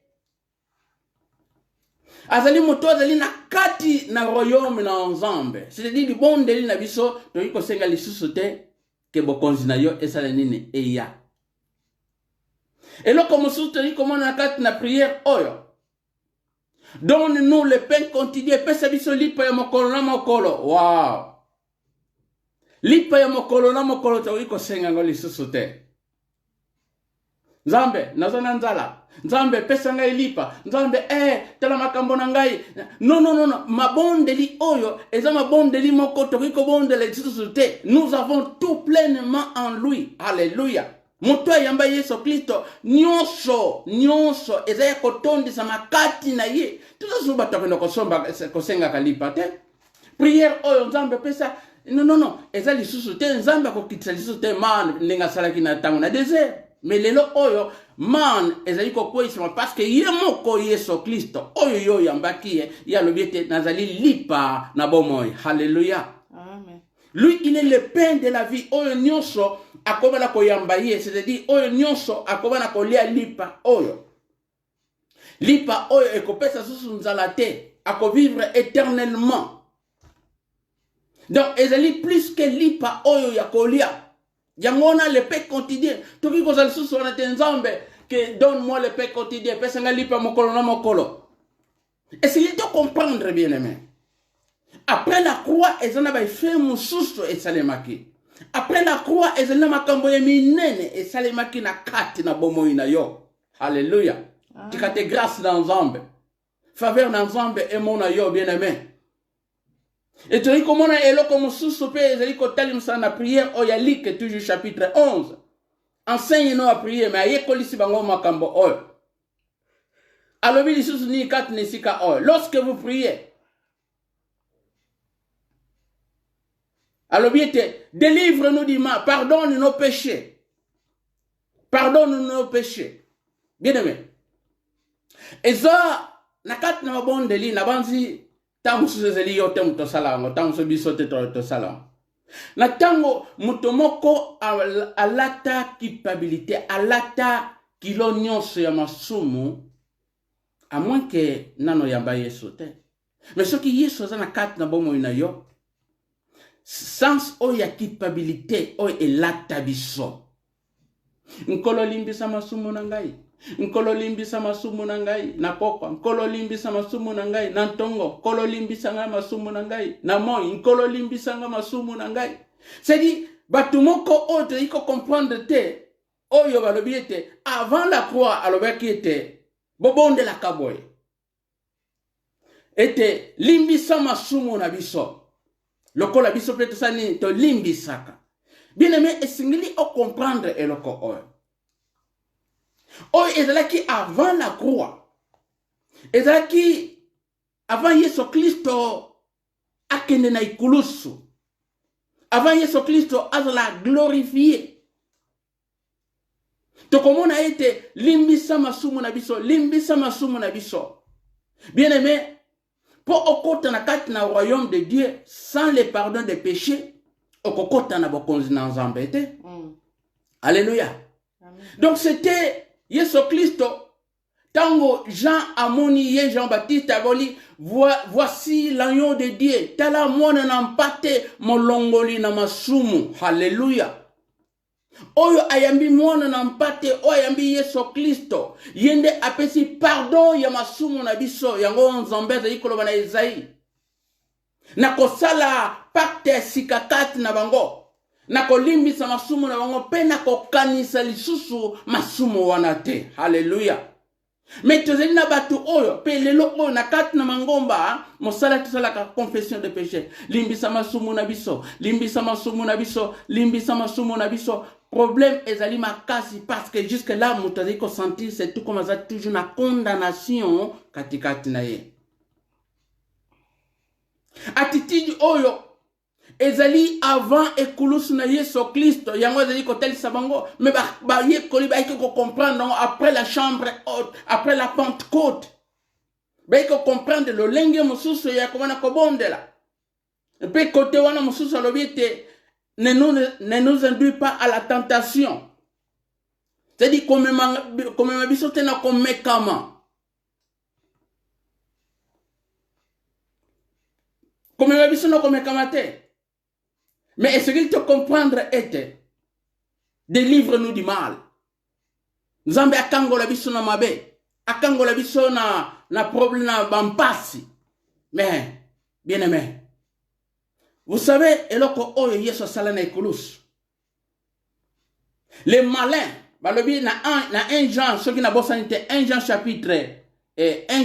azali moto azali na kati na royaume na Nzambe. C'est-à-dire li bondeli na biso toyi ko senga lisusu te ke bokonzi na yo esala nini eya. Et là comme mosusu toyi komona na kati na prière oyo. Donne-nous le pain quotidien, pesa biso lipa ya mokolo na mokolo. Wow. Lipa ya mokolo na mokolo toyi ko senga ngo lisusu te. Nzambe nazana nzala Nzambe pesa ngai lipa Nzambe tala makambo na ngai non mabondeli oyo eza mabondeli moko tokiko bondela lisusu te. Nous avons tout pleinement en lui. Alléluia. Moto yamba Yesu Kristo nyonso eza ya kotondisa makati na ye tuzo batokendo kosomba kosenga kalipa te. Prière oyo Nzambe pesa non eza lisusu te. Nzambe akokitisa lisusu te man ndinga salaki na tango na désert. Mais lelo oyo man ezali kokwesima parce que ye moko Yesu Kristo oyo yo yambaki ya lobiete nazali lipa na bomoy. Alléluia. Amen. Lui il est le pain de la vie. Oyo nyonso akobana koyamba ye, c'est-à-dire oyo nyonso akobana kolia lipa oyo. Lipa oyo ekopesa susu nzala te, akovivre éternellement. Donc ezali plus que lipa oyo ya kolia. Yangona le pain quotidien. Toki kozali susu wana te Nzambe que donne-moi le pain quotidien. Pesa nga lipa mokolo na mokolo. Essayez de comprendre bien aimé. Après la croix, ezana ba fait mususu esalemaki. Après la croix, ezana makambo ya minene esalemaki na kati na bomoi na yo. Alléluia. Tikate grâce dans Nzambe. Faveur dans Nzambe et mon ayo bien-aimé. Et tu dis comment on a élo comme sous-soupé, et tu dis na prière, oh ya lik toujours chapitre 11. Enseigne-nous à prier, mais aye kolisi bango makambo oh. Alobi lisusu ni kat nesika oh. Lorsque vous priez, alobi était, délivre-nous du mal, pardonne nos péchés. Pardonne nos péchés. Bien-aimé. Et ça, nakat na mabondeli, nabanzi, tango suzeli yote mutosalango, tango sobisote tosalango. Na tango mutomoko alata culpabilité, alata kilonyoso ya masumu, à moins que nano yamba yesu te. Mais ce qui yesu za na kat na bomo ina yo, sans oya culpabilité, oya elata biso. Nkolo limbisa masumu na ngai. Nkolo limbisa masumu na ngai na pokwa. Nkolo limbisa masumu na ngai na ntongo. Nkolo limbisa nga masumu na ngai na moi. Nkolo limbisa nga masumu na ngai. C'est-à-dire, batumoko ote iko comprendre te. Oyo balobi ete avant la croix alobaki ete bobonde la kaboy. Ete limbisa masumu na biso. Lokola biso peut sani to limbisaka. Bien aimé, esingili o comprendre eloko oyo. Oyo ezalaki avant la croix. Ezalaki avant Yesu Kristo akende na ikulusu. Avant Yesu Kristo azala glorifié. Tokomona ete limbisa masumu na biso, limbisa masumu na biso. Bien aimé, pour okota na kati na royaume de Dieu sans le pardon des péchés, okokota na bokonzi na Nzambe te. Alléluia. Amen. Donc c'était Yesu Kristo. Tango Jean amoni ye Jean-Baptiste aboli, voici l'agneau de Dieu. Tala mwana na mpate molongoli na masumu. Alléluia. Oyo ayambi mwana na mpate, oyo ayambi Yesu Kristo. Yende apesi pardon ya masumu na biso. Yango Nzambe za ikoloba na Isaïe. Na kosala pacte sikakati na bango. Na kolimbisa masumu na bango. Pe na kokanisa lisusu masumu wanate. Hallelujah. Mais tozeli na batu oyo. Pe lelo oyo na kati na mangomba. Mosala tisala ka confession de péché. Limbisa masumu na biso. Limbisa masumu na biso. Limbisa masumu na biso. Problème ezali makasi parce que jusque là mutazali ko sentir c'est tout comme ça toujours na condamnation katikati na ye. Attitude oyo ezali avant ekulusu na Yesu Kristo yango ezali ko tel sabango mais ba ye koli ba ko comprendre après la chambre haute, après la Pentecôte. Ba ko comprendre le lenge mosusu ya komana ko bondela. Et puis côté wana mosusu alobiete ne nous induis pas à la tentation. C'est-à-dire comme ma biso tena comme mekama. Comme ma biso no comme mekama te. Mais est-ce qu'il te comprendre était délivre-nous du mal. Nzambe akango la biso na mabe. Akango la biso na problème na bampasi. Mais bien aimé. Vous savez, eloko oyo Yesu sala na ikulus. Les malins, balobi na 1 Jean, ce qui n'a pas sanité, 1 Jean chapitre 1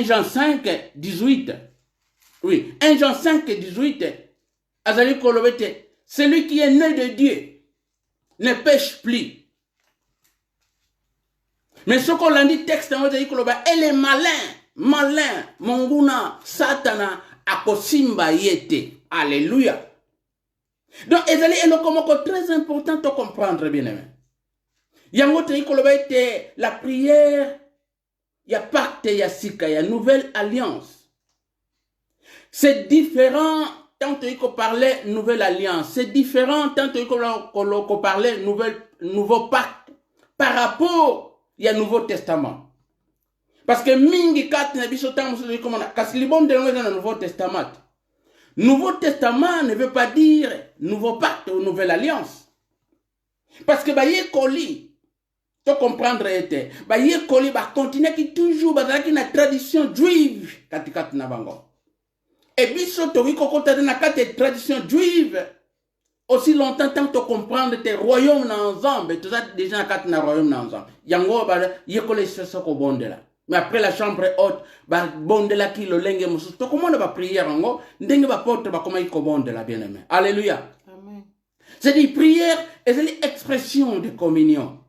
Jean 5, 18. Oui, 1 Jean 5, 18. Azali kolobete, celui qui est né de Dieu ne pêche plus. Mais ce qu'on l'a dit texte, et les malins, monguna, satana, akosimba yete. Alléluia. Donc, ezali elokomoko très important de comprendre bien aimé. Yango te ikoloba ete la prière, ya pacte ya sika, ya nouvelle alliance. C'est différent tant que parler nouvelle alliance. C'est différent tant que parler nouveau pacte par rapport au Nouveau Testament. Parce que mingi kat na biso tango so comme na kasi libom de dans le Nouveau Testament. Nouveau Testament ne veut pas dire nouveau pacte ou nouvelle alliance. Parce que ba ye koli to comprendre était ba ye koli ba continuer qui toujours ba ki na tradition juive katikati na bango. Et biso to wi kokota na kate tradition juive aussi longtemps tant que tu comprends tes royaumes ensemble, tu as déjà quatre royaumes ensemble. Yango ba yekole soko bondela. Mais après la chambre haute, ba bondela ki lo lenge musu. To comment ba prière ngo, ndenge ba porte ba comment iko bondela bien-aimé. Alléluia. Amen. C'est des prières et c'est l'expression de communion.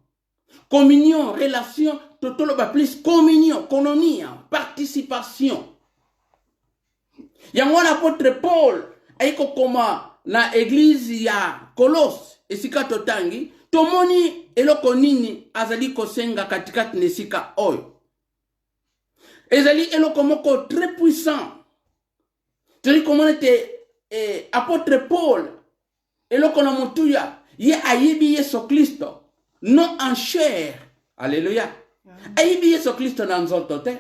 Communion, relation, tout le plus communion, kononia, participation. Yango l'apôtre Paul aiko koma na église ya Colosse esika totangi tomoni eloko nini azali kosenga katikati nesika oyo ezali eloko moko très puissant teli komona te apôtre Paul eloko na mutuya ye ayibi Yesu Kristo non en chair. Alléluia. Ayibi Yesu Kristo na nzoto te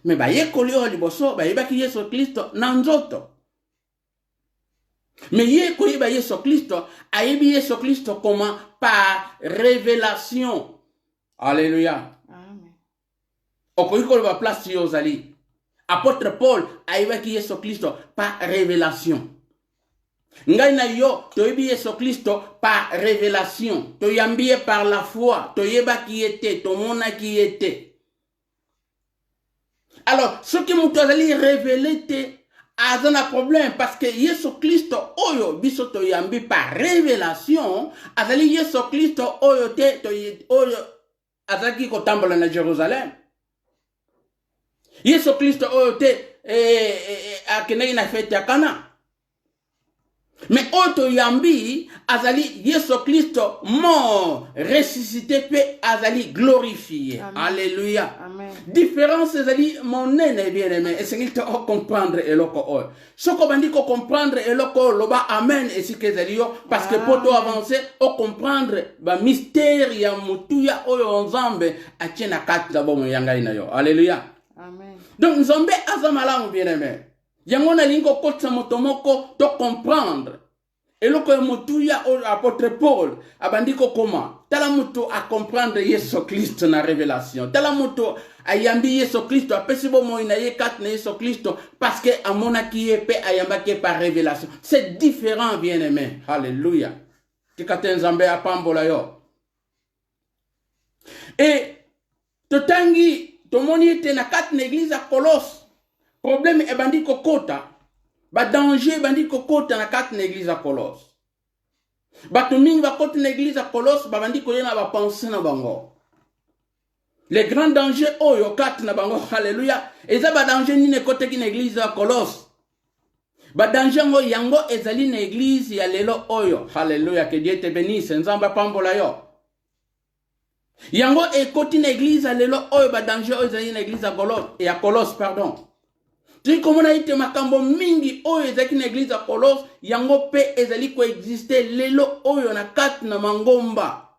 mais ba yekoli o liboso ba yebaki Yesu Kristo na nzoto. Mais ye koyeba Yesu Kristo, ayebi Yesu Kristo comment? Par révélation. Alléluia. Amen. Okoyiko ba place yozali. Apôtre Paul ayebaki Yesu Kristo par révélation. Ngai na yo toyebi Yesu Kristo par révélation. Toyambie par la foi, toyeba qui était, tomona qui était. Alors, ce qui m'a révélé te a un problème parce que Yesu Kristo oyo biso toyambi par révélation azali Yesu Kristo oyo te oyo azaki kotambola na Jérusalem. Yesu Kristo oyo te akendaki na fete ya Kana. Mais oyo yambi azali Yesu Kristo mort, ressuscité pe azali glorifié. Amen. Alléluia. Amen. Différence ezali mon ene bien aimé et c'est qu'il te comprendre eloko oyo. Soko bandi ko comprendre eloko loba amen et si kezali yo parce que poto avancer o comprendre ba mystère ya mutuya oyo nzambe atiena kati la bomo yanga ina yo. Alléluia. Amen. Donc nzambe azamala bien aimé. Yango na lingo kotsa motomoko to comprendre. Eloko mutuya o apôtre Paul abandiko comment? Tala mutu a comprendre Yesu Kristo na révélation. Tala mutu ayambi Yesu Kristo apesi bomo ina ye kat na Yesu Kristo parce que amona ki pe ayamba ke par révélation. C'est différent bien aimé. Alléluia. Tikate nzambe apambola yo. Et totangi tomoni ete na kat na église à Colosse. Problème e bandi kokota. Ba danger bandi kokota na kat na église à Colosse. Bato mingi ba kota na église à Colosse ba bandi koyena ba penser na bango. Les grands dangers oyo kat na bango. Alléluia. Eza ba danger ni ne kote ki na église à Colosse. Ba danger ngo yango ezali na église ya lelo oyo. Alléluia. Que Dieu te bénisse. Nzamba pambola yo. Yango e koti na église ya lelo oyo ba danger oyo ezali na église à Colosse, pardon. Tu comme on a été makambo mingi oyo ezaki na église à Colosse yango pe ezali ko exister lelo oyo na kat na mangomba.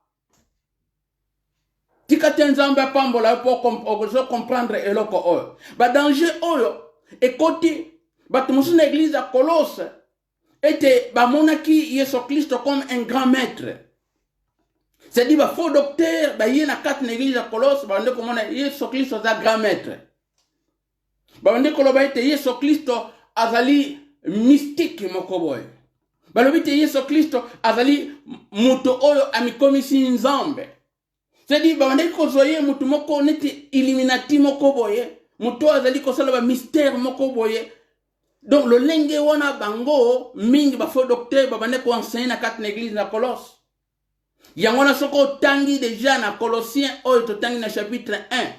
Tikate nzambe pambola pour comprendre eloko oyo. Ba danger oyo ekoti bato mosu na église à Colosse était ba monaki Yesu Kristo comme un grand maître. C'est-à-dire ba faux docteur ba yé na kat na église à Colosse ba ndeko mona Yesu Kristo za grand maître. Bande koloba ete Yesu Kristo azali mystique mokoboy. Balobi te Yesu Kristo azali muto oyo amikomisi nzambe. C'est-à-dire bande kozoye mutu moko neti illuminati mokoboye, muto azali kosala ba mystère mokoboye. Donc le lenge wana bango mingi ba faux docteur bande ko enseigner na kat na église na Colosse. Yango na soko tangi déjà na Colossiens oyo to tangi na chapitre 1.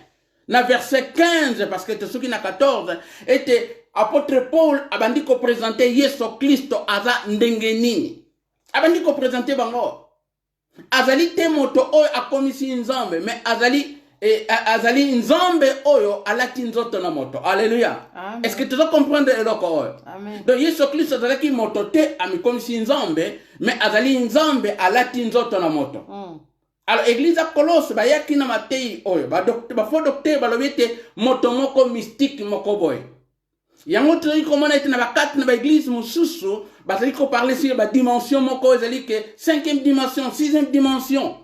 Na verset 15, parce que ce qui na 14, était apôtre Paul abandiko présenter Yesu Kristo aza ndengenini. Abandiko présenter bango. Azali te moto oyo akomisi nzambe, mais azali nzambe oyo alati nzoto na moto. Alléluia. Est-ce que tu dois comprendre eloko oyo? Amen. Donc Yesu Kristo azalaki moto te amikomisi nzambe, mais azali nzambe alati nzoto na moto. Alors église à Colosse ba yaki na matei oyo ba faux docteur ba lobete moto moko mystique moko boy. Yango tri komona ete na ba kat na ba église mususu ba zali ko parler sur ba dimension moko ezali que 5e dimension, 6e dimension.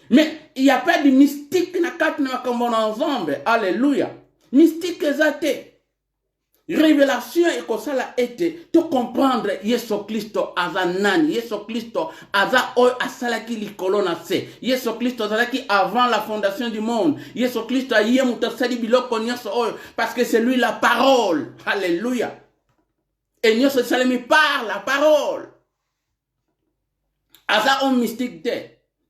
Mais il y a pas de mystique na kat na makambo na ensemble. Alléluia. Mystique ezate. révélation et comme ça l'a été de comprendre Yesu Kristo aza nani, Yesu Kristo aza oy asalaki likolo na se, Yesu Kristo azalaki avant la fondation du monde, Yesu Kristo aye mutasali biloko nyonso oyo parce que c'est lui la parole. Alléluia. Et nyonso salemi par la parole. Aza un mystique de.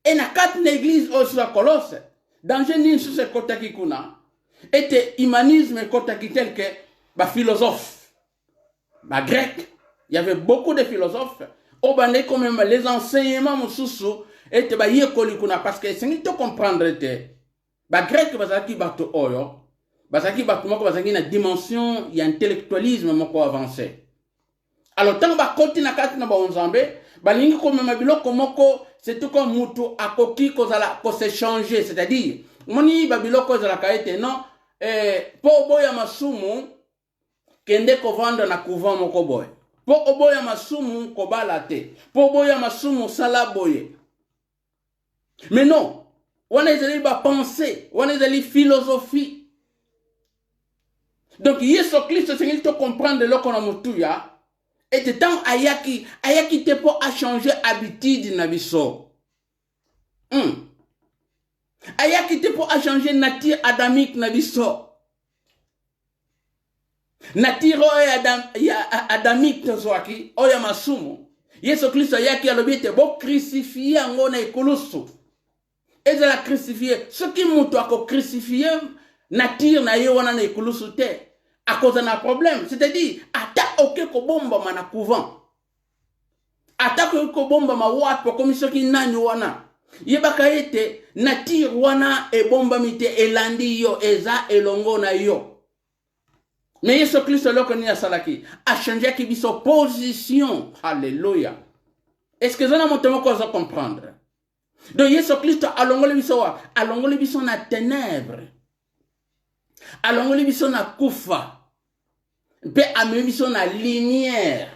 Et na quatre l'église oyo sur la Colosse, danger ni sur ce kotaki kuna, était humanisme kotaki tel que philosophe, grec, il y avait beaucoup de philosophes. Au bandé quand même les enseignements mususu étaient yekolikuna parce que c'est ni to comprendre te. Grec bazaki bato oyo, bazaki bato moko bazaki na dimension ya intellectualisme moko avancé. Alors tant ba koti na kati na ba onzambe, balingi quand même biloko moko c'est tout comme mutu akoki kozala ko se changer, c'est-à-dire moni babiloko zala kaete non po boya masumu kende kovanda na couvent moko boye. Po oboya masumu kobala te. Po oboya masumu sala boye. Mais non, wana ezali ba pensée, wana ezali philosophie. Donc Yesu Kristo c'est to comprendre loko na mutuya et tant ayaki te po a changer habitude na biso. Ayaki te po a changer nature adamique na biso. Natiro adamique tozwaki oya masumu Yesu Kristo yaki alobite bo crucifier ngona ekulusu ezala crucifier soki mutu ako crucifier nature na ye wana na ekulusu te akoza na problème, c'est-à-dire ata oke ko bomba mana couvent ata ko bomba ma wapo comme soki nani wana yebaka ete nature wana e bomba mite elandi yo eza elongo na yo. Mais Yesu Kristo loko ni asalaki a changé ki biso position. Alléluia. Est-ce que zana motomo ko za comprendre? Donc Yesu Kristo alongole biso na ténèbres. Alongole biso na kufa. Pe amemi biso na lumière.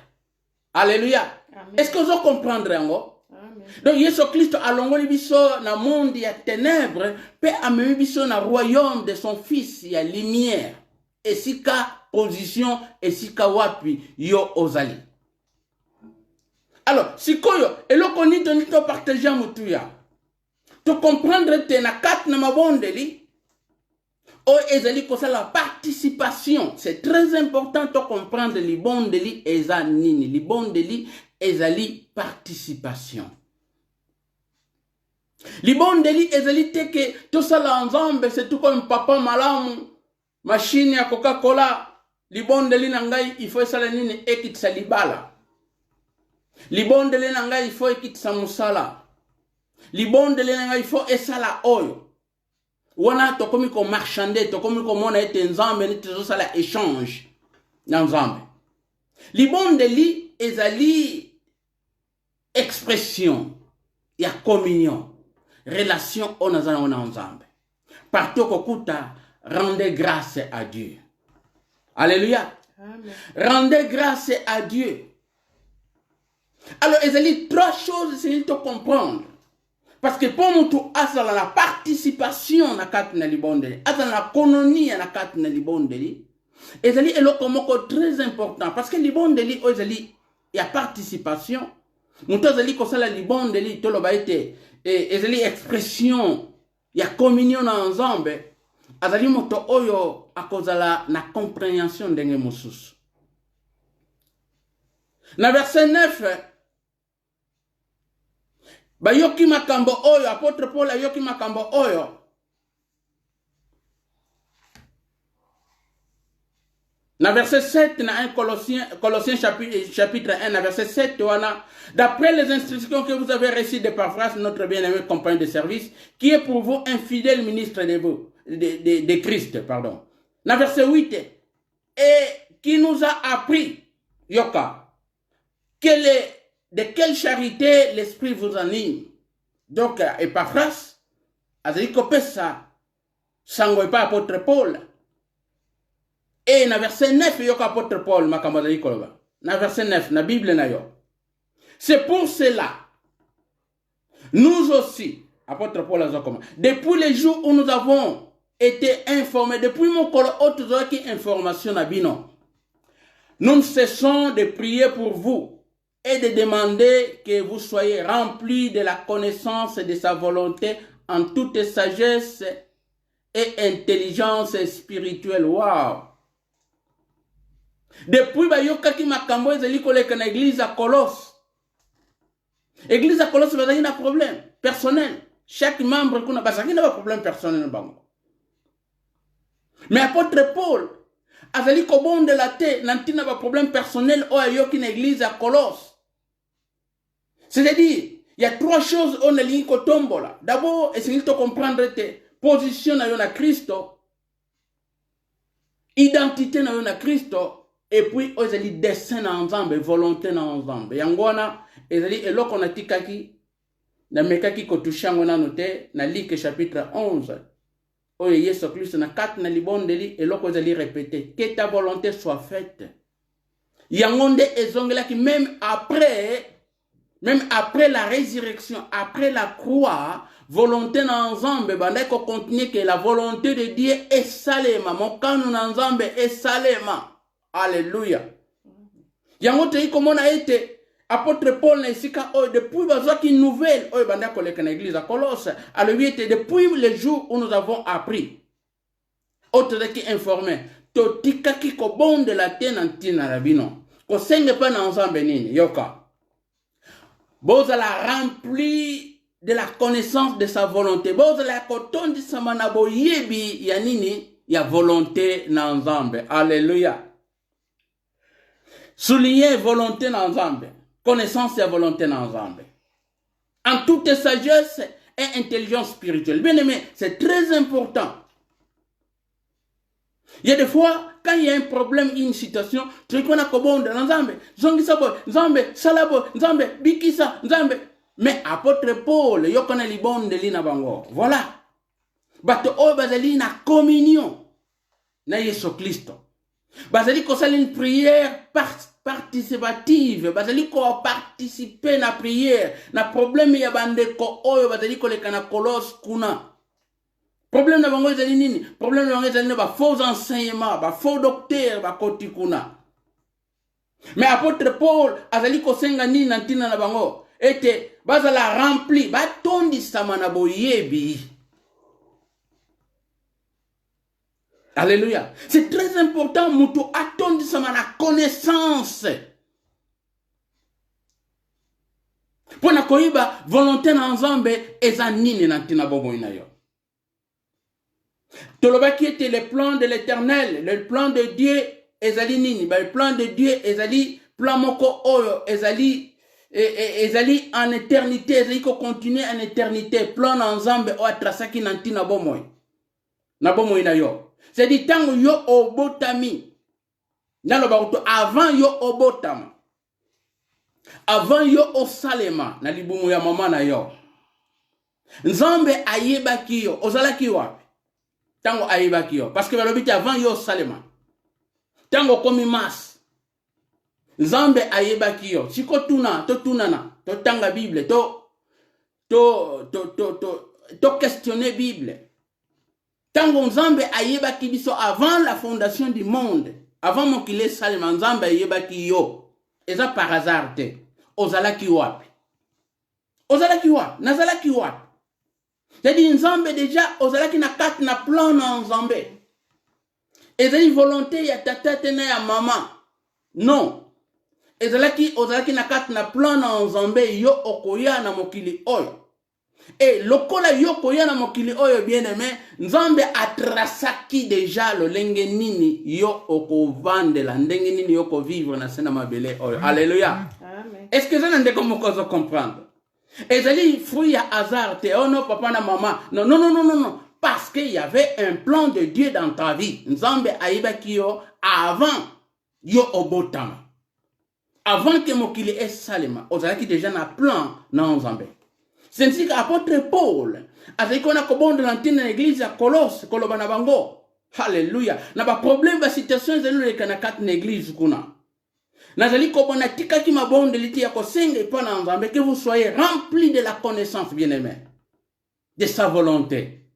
Alléluia. Amen. Est-ce que vous comprendre ngo? Amen. Donc Yesu Kristo alongole biso na monde ya ténèbres, pe amemi biso na royaume de son fils ya lumière. Esika position, esika wapi yo ozali. Alors, sikoyo, eloko ni to partager mutuya. To comprendre te na kat na mabondeli, o ezali kosa la participation. C'est très important de comprendre li bondeli eza nini. Li bondeli ezali participation. Li bondeli ezali teke to sala ensemble, c'est tout comme papa malamu. Machine ya Coca-Cola, libondeli na ngai il faut sala nini ekitsa libala. Libondeli na ngai il faut ekitsa musala. Libondeli na ngai il faut esala oyo. Wana to komi ko marchander, to komi ko mona ete nzambe ni tezo sala échange na nzambe. Libondeli ezali expression ya communion, relation onazana ona nzambe. Partout kokuta rendez grâce à Dieu. Alléluia. Amen. Rendez grâce à Dieu. Alors, il y a trois choses c'est il faut comprendre. Parce que pour nous, asala la participation na katna libondeli, asala la kononie na katna libondeli, et c'est le très important. Parce que libondeli, il y a participation. Nous avons comme ça la libondeli, tout le baïté, et c'est l'expression, il y a communion ensemble. Azali moto oyo akozala na compréhension ndenge mosusu. Na verset 9, bayoki makambo oyo, apôtre Paul ayoki makambo oyo. Na verset 7, na 1 Colossiens chapitre 1, na verset 7, d'après les instructions que vous avez reçues de Paphras, notre bien-aimé compagnon de service, qui est pour vous un fidèle ministre de Christ, pardon. Na verset 8, et qui nous a appris, Yoka, de quelle charité l'Esprit vous anime. Donc, Epaphras, azali kopesa, sango pas apôtre Paul. Et na verset 9, Yoka apôtre Paul, makambo azali koloba. Na verset 9, na Bible na yo. C'est pour cela, nous aussi, apôtre Paul azakoma, depuis les jours où nous avons été informés, depuis mon colo autre qui information na bino. nous ne cessons de prier pour vous et de demander que vous soyez remplis de la connaissance de sa volonté en toute sagesse et intelligence spirituelle. Wow! Depuis bayokaki makambo ezali koleka na église à Colosse. Église à Colosse bazali na problème personnel. Chaque membre kuna bazali na problème personnel bango. Mais apôtre Paul azali kobonde la te nantina ba problème personnel o ayoki na église à Colosse. C'est-à-dire, il y a trois choses on est lié kotombola. D'abord, essayez de comprendre te position na yo na Christo, identité na yo na Christo. Et puis, ils ont dessin ensemble, volonté ensemble. Yangwana, ils ont dit, et là qu'on a tikaki, na mekaki kotushango na note, na Luc chapitre 11. Oye, Yesu Christ na 4 na libondeli, et là qu'on a répété, que ta volonté soit faite. Yangonde ezongela qui même après la résurrection, après la croix, volonté ensemble, bandai ko continue que la volonté de Dieu est salema, mon canon ensemble est salema. Alléluia. Yango te comment a été apôtre Paul na sika depuis bazaki nouvelle banda koleka na église à Colosse. Alors lui était depuis le jour où nous avons appris. Autre qui informé to tikaki ko bonde la tenantina rabino. Ko senge pa na ensemble nini yoka. Bozala rempli de la connaissance de sa volonté. Bozala kotondi samana boyebi ya nini ya volonté na ensemble. Alléluia. Souligner volonté ensemble, connaissance et volonté ensemble. En toute sagesse et intelligence spirituelle. Bien aimé, c'est très important. Il y a des fois, quand il y a un problème, une situation, tu reconnais comment on ensemble. Zongi sabo, nzambe, salabo, nzambe, bikisa, nzambe. Mais apôtre Paul, yo connaît les bonnes de l'ina bango. Voilà. Bato o bazali na communion na Yesu Christo. Bazali ko sali une prière participative, bazali ko participer na prière, na problème ya bande ko oyo bazali ko leka na Colosse kuna. Problème na bango ezali nini? Problème na bango ezali na ba faux enseignements, ba faux docteurs, ba koti kuna. Mais apôtre Paul azali ko senga nini na ntina na bango ete bazala rempli, ba tondi samana boyebi. Alléluia. C'est très important, muto atondi sama na connaissance. Pona koiba volonté na nzambe eza nini na ntina bobo inayo. Tolobaki était le plan de l'Éternel, le plan de Dieu ezali nini? Ba le plan de Dieu ezali plan moko oyo ezali en éternité, ezali ko continuer en éternité. Plan na nzambe o atrasaki na ntina bomoy. Na bomoy inayo. C'est-à-dire, tant yo obotami, avant yo obotama, avant yo osalema, na libumu ya mama na yo. Nzambe ayebaki yo, ozalaki wapi? Tango ayebaki yo, parce que balobiti avant yo osalema. Tango komi mas. Nzambe ayebaki yo. Siko tuna, to tunana, to tanga Bible, to questionner Bible. Tango nzambe ayebaki biso avant la fondation du monde, avant mokile salema nzambe ayebaki yo. Eza par hasard te. Ozalaki wapi? Ozalaki wapi? Nazalaki wapi? C'est-à-dire nzambe déjà ozalaki na kat na plan na nzambe. Ezali volonté ya tata tena ya mama. Non. Ozalaki na kat na plan na nzambe yo okoya na mokili oyo. Et lokola yoko yana mokili oyo bien aimé, nzambe atrasaki déjà lo lenge nini yo oko vandela, ndenge nini yo ko vivre na sena mabele oyo. Alléluia. Amen. Est-ce que ça n'ende comme qu'on comprendre? Ezali fruit ya hasard te, oh non papa na maman. Non. Parce qu'il y avait un plan de Dieu dans ta vie. Nzambe aibaki yo avant yo obotama. Avant que mokili es salema, ozalaki déjà na plan na nzambe. C'est ainsi qu'apôtre Paul, avec on a commandé l'antenne l'église à Colosse, Kolobana Bango. Alléluia. N'a pas problème de situation, c'est le canacat l'église kuna. Nazali kobona tika ki mabonde liti ya kosenga et pas nzambe, que vous soyez remplis de la connaissance, bien-aimé, de sa volonté.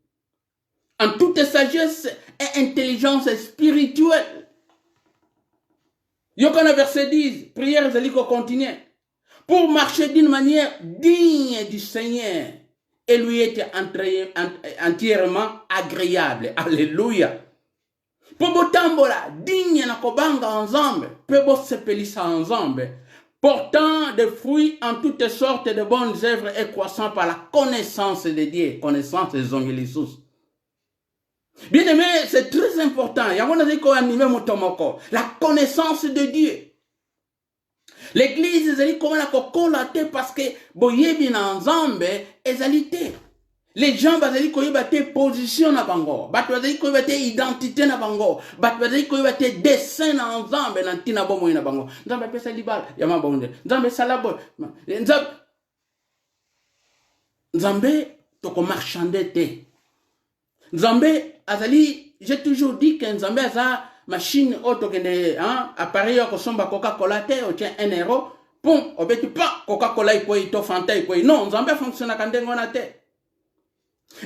En toute sagesse et intelligence spirituelle. Yokana verset 10, prière zaliko continue. Pour marcher d'une manière digne du Seigneur et lui était entièrement agréable. Alléluia. Pour botambola digne na kobanga ensemble, pour bo sepelisa ensemble, portant des fruits en toutes sortes de bonnes œuvres et croissant par la connaissance de Dieu, connaissance des Jésus. Bien aimé, c'est très important. La connaissance de Dieu. L'église, elle comment la cocolate parce que boyebi na ensemble ezalité. Les gens bazali koyebate position na bango, bat bazali koyebate identité na bango, bat bazali koyebate dessin na ensemble na tina bomo na bango. Nzambe pesa libal ya mabonde. Nzambe salabo. Nzambe toko marchander te. Nzambe azali, j'ai toujours dit que Nzambe aza machine auto kende appareil ko somba Coca-Cola te o tient 1 euro. Pum, obeti pas Coca-Cola iko ito Fanta iko. Non, Nzambe fonctionne quand ngona te.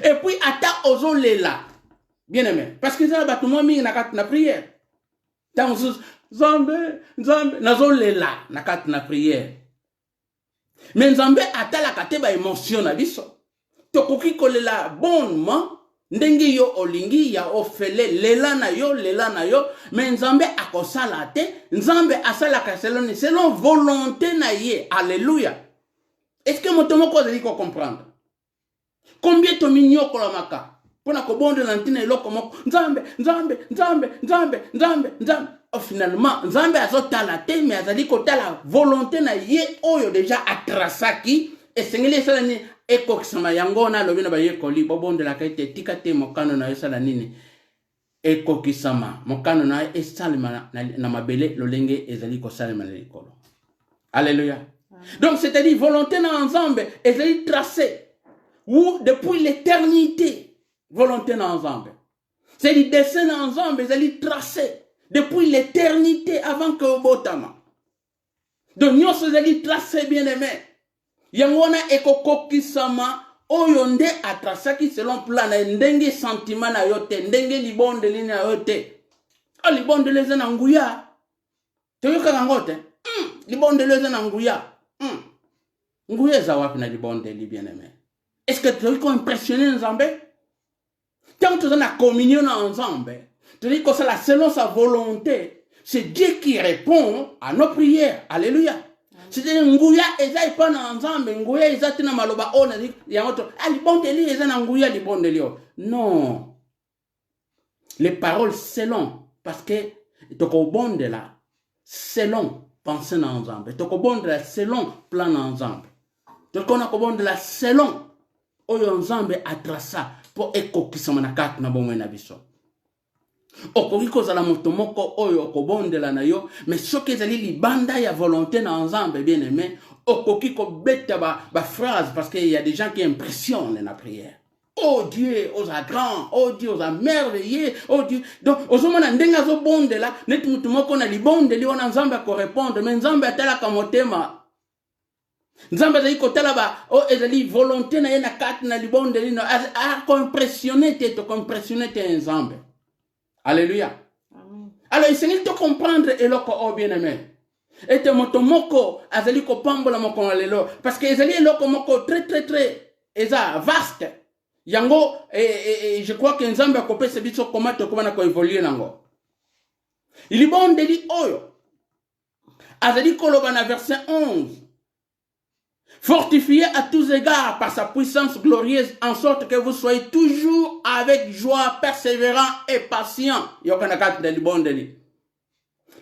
Et puis ata ozo lela. Bien aimé, parce que ça ba tout moi mi na prière. Tant Nzambe nazo lela na kat na prière. Mais Nzambe ata la kate ba émotion na biso. Tokoki kolela bonnement. Ndenge yo olingi ya ofele lela na yo mais Nzambe akosala te Nzambe asala ka selon volonté na ye. Alléluia. Est-ce que motomo ko zali ko comprendre combien to minyo ko la maka pona ko bonde lantina eloko moko Nzambe finalement Nzambe azotala te mais azali ko tala volonté na ye oyo déjà atrasaki et sengeli sala ni eko kisama yango na lobi na baye koli bobonde la kaite tikate mokano na yesala nini eko kisama mokano na esalima na mabele lolenge ezali ko salima na likolo. Alléluia. Donc c'est-à-dire volonté na ensemble ezali tracé ou depuis l'éternité volonté na ensemble. C'est le dessin na ensemble ezali tracé depuis l'éternité avant que obotama. Donc nyonso ezali tracé bien aimé. Yangona ekokokisama oyo nde atrasaki selon plan na ndenge sentiment na yote ndenge libonde lini na yote. Libonde leze na nguya. Toyoka kangote. Libonde leze na nguya. Nguya za wapi na libonde li bien aimé. Est-ce que tu es impressionné Nzambe? Tant que tu as la communion ensemble, tu dis que c'est selon sa volonté. C'est Dieu qui répond à nos prières. Alléluia. C'est nguya eza ipana ensemble nguya eza tina maloba ona ya moto libondeli eza na nguya libondeli. Non, les paroles selon parce que toko bonde là selon penser ensemble toko bonde là selon plan ensemble toko na ko bonde là selon oyo ensemble atrasa pour ekokisama na kat na bomwe na biso. Okoki kozala moto moko oyo okobondela na yo mais soki ezali libanda ya volonté na ensemble bien aimé okoki kobeta ba phrase parce qu'il y a des gens qui impressionnent la prière. Oh Dieu, osa grand, oh Dieu, osa merveilleux, oh Dieu. Donc ozomona ndenga zo bondela net mutu moko na libondeli wana Nzambe ko répondre mais Nzambe atala ka motema. Nzambe azali kotala ba o ezali volonté na ye na kat na libondeli no a ko impressionner te to impressionner te Nzambe. Alléluia. Amen. Alors, il s'agit de comprendre et loko oh bien aimé. Et te moto moko azali ko pambola moko lelo parce que ezali loko moko très vaste. Yango et je crois que Nzambe a kopé ce biso comment to comment na ko évoluer nango. Il bonde li oyo. Azali ko loba na verset 11. Fortifié à tous égards par sa puissance glorieuse, en sorte que vous soyez toujours avec joie, persévérant et patient.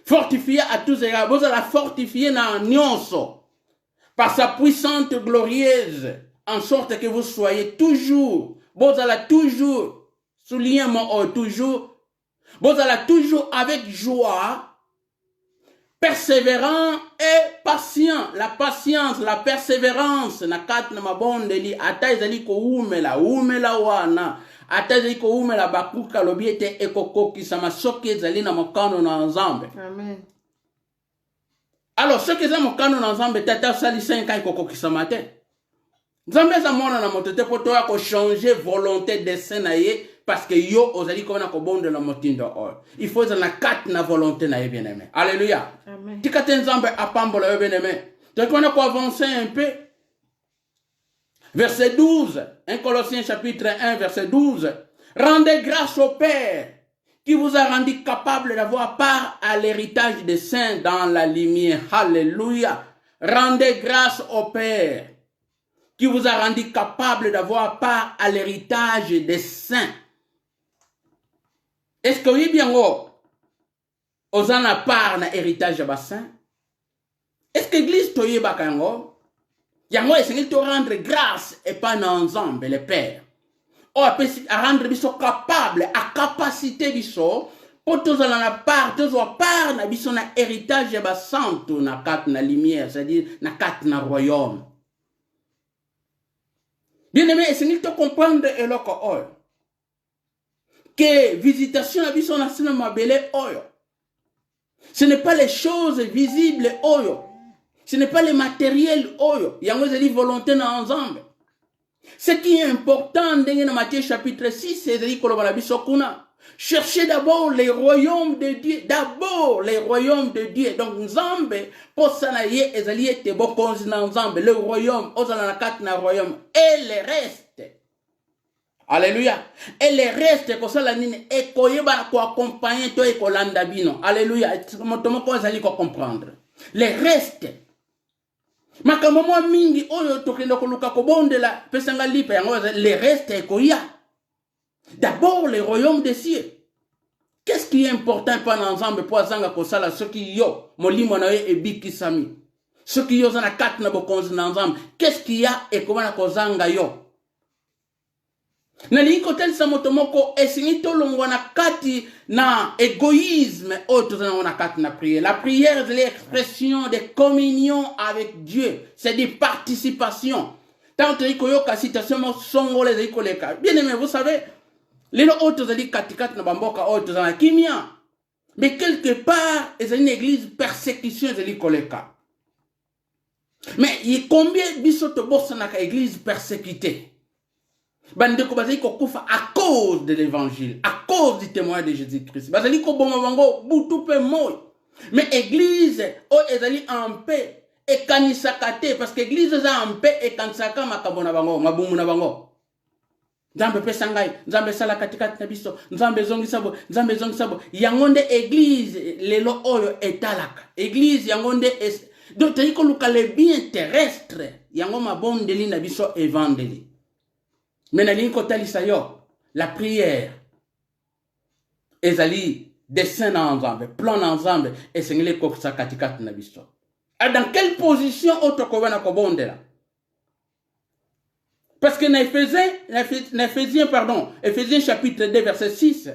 Fortifié à tous égards. Vous allez fortifier na nyonso par sa puissance glorieuse, en sorte que vous soyez toujours. Vous allez toujours, souligner mon toujours. Vous allez toujours avec joie, persévérant et patient. La patience, la persévérance na kat na mabondeli ata ezali ko umela wana ata ezali ko umela bakuka lobiete ekokokisa masoki ezali na mokano na Nzambe. Amen. Alors ce que ezali mokano na Nzambe tata sali 5 ans ekokokisa mate. Nzambe za mona na motote poto ya ko changer volonté destin na ye parce que yo ozali ko na ko bonde la motindo o il faut na kat na volonté na bien-aimé. Alléluia. Amen. Tikate nzambe apambola yo bien-aimé. Donc on a ko avancer un peu. Verset 12, 1 Colossiens chapitre 1 verset 12. Rendez grâce au Père qui vous a rendu capable d'avoir part à l'héritage des saints dans la lumière. Alléluia. Rendez grâce au Père qui vous a rendu capable d'avoir part à l'héritage des saints. Est-ce que oui bien vous en a part à l'héritage des saints? Est-ce que l'église toye bakango? Yango est-ce te rendre grâce et pas ensemble le Père? O a rendre biso capable à capacité biso pour tous en la part na biso na héritage ba santo na kat na lumière, c'est-à-dire na kat na royaume. Bien-aimé, est-ce que te comprendre eloko oyo? Que visitation na biso na cinéma belé oyo. Ce n'est pas les choses visibles oyo. Ce n'est pas les matériels oyo. Yango zeli volonté na ensemble. Ce qui est important dans Matthieu chapitre 6, c'est de chercher d'abord les royaumes de Dieu. D'abord les royaumes de Dieu. Donc, Nzambe, pour ça, le royaume, royaume, et le reste. Alléluia. Et le reste, comme ça, la nine, et qu'on accompagner toi et qu'on l'andabino. Alléluia. Comprendre. Les restes. Makamamo mingi oyo tokenda koluka kobonde la pesanga lipe yango les restes koya. D'abord le royaume des cieux. Qu'est-ce qui est important pendant ensemble pour azanga kosala ceux qui yo molimo na ye ebiki sami. Ceux qui yo zana kat na bokonzi na ensemble. Qu'est-ce qu'il y a et comment na kozanga yo? Na liko tel sa motomoko esinito longwana kati na égoïsme autre na kati na prière. La prière c'est l'expression de communion avec Dieu, c'est des participations. Tant que yoka citation mo songo les ikoleka. Bien aimé, vous savez, les autres zali katikat na bamboka autres na kimia. Mais quelque part, c'est une église persécution zali koleka. Mais il combien bisoto bossa na église persécutée? À cause de l'évangile, à cause du témoignage de Jésus-Christ. Mais l'église, est en paix et kanisakate parce que l'église est en paix et kanisaka makabona bango, mabumuna bango. Nzambe pesangai, nzambe sala katikati na biso, nzambe zongi sabo, yangonde église lelo oyo etalaka. Église yangonde donc tayiko luka le bien terrestre, yango mabondeli na biso evangeli. Mais la prière, ezali dessin ensemble, plan ensemble, et c'est les kopsa katikat na biso. Dans quelle position autre kovana kobondela? Parce que Éphésiens chapitre 2 verset 6,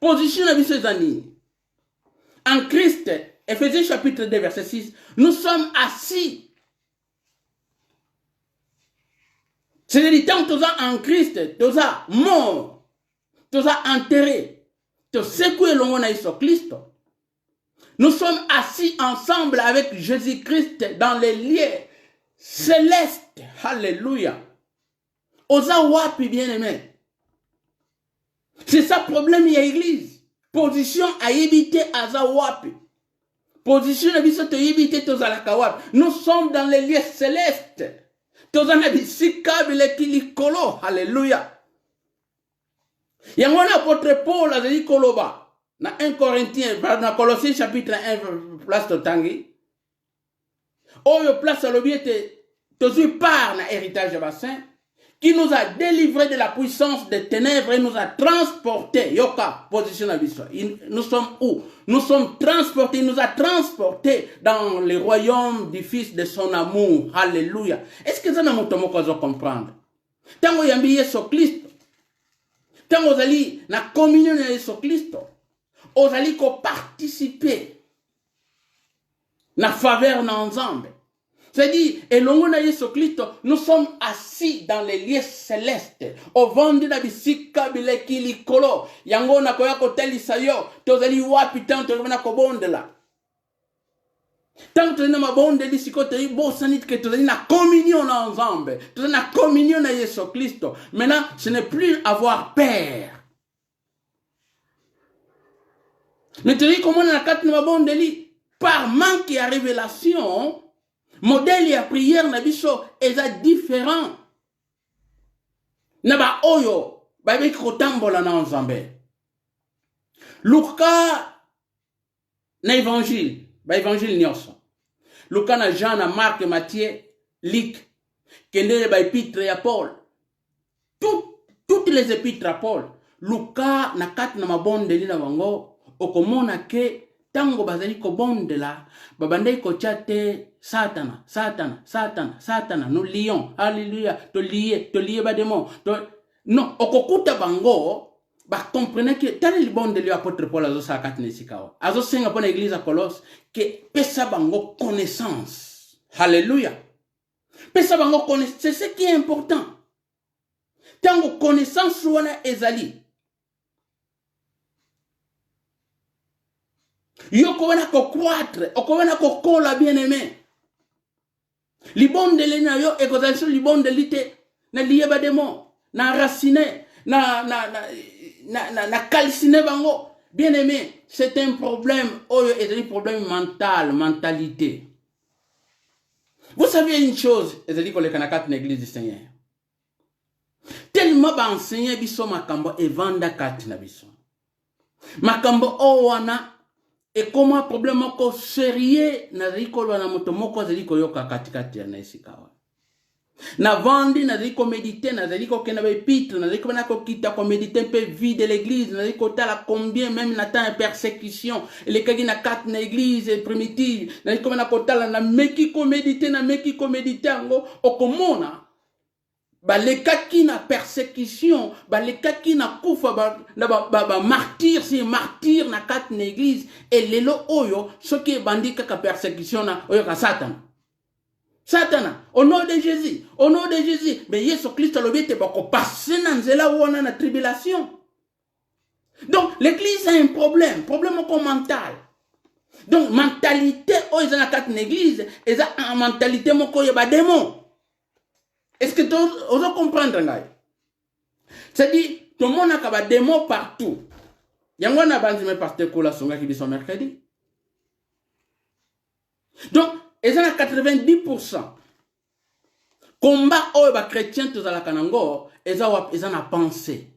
position na biso zani. En Christ, Éphésiens chapitre 2 verset 6, nous sommes assis. C'est-à-dire, tant que tu es en Christ, tu es mort, tu es enterré, tu sais que l'on a sur Christ. Nous sommes assis ensemble avec Jésus-Christ dans les lieux célestes. Alléluia. Osa wapi bien-aimé. C'est ça le problème, il y a l'église. Position à éviter à wapi. Position à éviter à nous sommes dans les lieux célestes. Alléluia. Yangona apôtre Paul a dit koloba na 1 Corinthiens na Colossiens chapitre 1 place de tangi. Oyo place l'obiete tozu par na héritage de bassin qui nous a délivrés de la puissance des ténèbres et nous a transportés. Yoka, position à biso. Nous sommes où? Nous sommes transportés, il nous a transportés dans le royaume du Fils de son amour. Alléluia. Est-ce que ça n'a pas de comprendre? Tant que yambi Yesu Christ, tant que vous allez na communion avec Yesu Christ, vous allez participer na faveur ensemble. C'est-à-dire, et l'on a Yesu Christ, nous sommes assis dans les lieux célestes. Au vendu na bisika bileki likolo. Yango na koya koteli sayo. Tozali wapi tant na kobonde la. Tant que na mabonde li sikote bo sanit que tozali na communion ensemble. Tozali na communion na Yesu Christ. Maintenant, ce n'est plus avoir peur. Mais tu dis comment on a quatre mabondeli par manque de révélation, modèle et prière na biso est différent. Naba oyo ba beki kotambola na nzambe. Luka na évangile, ba évangile nyonso. Luka na Jean na Marc Matthieu, Luc, kende ba épître ya Paul. Toutes les épîtres à Paul. Luka na kat na mabondeli na bango okomona ke tango bazali ko bondela babandai ko chate Satana no lion, alléluia, to lié ba démon. Non, okokuta bango ba comprenez que tel le bon de l'apôtre Paul azo sa kat nesika. Azo senga pour l'église à Colosse que pesa bango connaissance. Alléluia. Pesa bango connaissance, c'est ce qui est important. Tango connaissance wana ezali. Yoko wana ko croître, oko wana ko kola bien-aimé. Libonde le na yo ekozalisho libonde lite na lié ba démon, na racine, na calciner bango. Bien-aimé, c'est un problème, est un problème mental, mentalité. Vous savez une chose, ezali ko le kanakat na église du Seigneur. Tellement ba enseigner biso makambo e vanda kat na biso. Makambo o wana et comment problème moko sérieux na ziko na moto moko ziko yoka katikati ya naisikawa. Na vandi na ziko méditer na ziko kena ba épître na ziko na ko kita ko méditer un peu vie de l'église na ziko tala combien même na temps persécution les kagi na kat na église primitive na ziko na ko tala na meki ko méditer ngo okomona ba lekaki na persécution ba lekaki na kufa ba martyr c'est martyr na kat na église et lelo oyo ce qui bandika ka persécution na oyo ka Satana au nom de Jésus mais Yesu Christ lobete ba ko passer na nzela wona na tribulation. Donc l'église a un problème mental. Donc mentalité oyo na kat na église eza une mentalité moko ya ba démon. Est-ce que tu oses comprendre? C'est-à-dire, tout le monde a des démons partout. Il y a un abandonné par tes cours qui sont mercredi. Donc, ils ont 90%. Combat aux chrétiens, tous à la Kanango, ils ont pensé.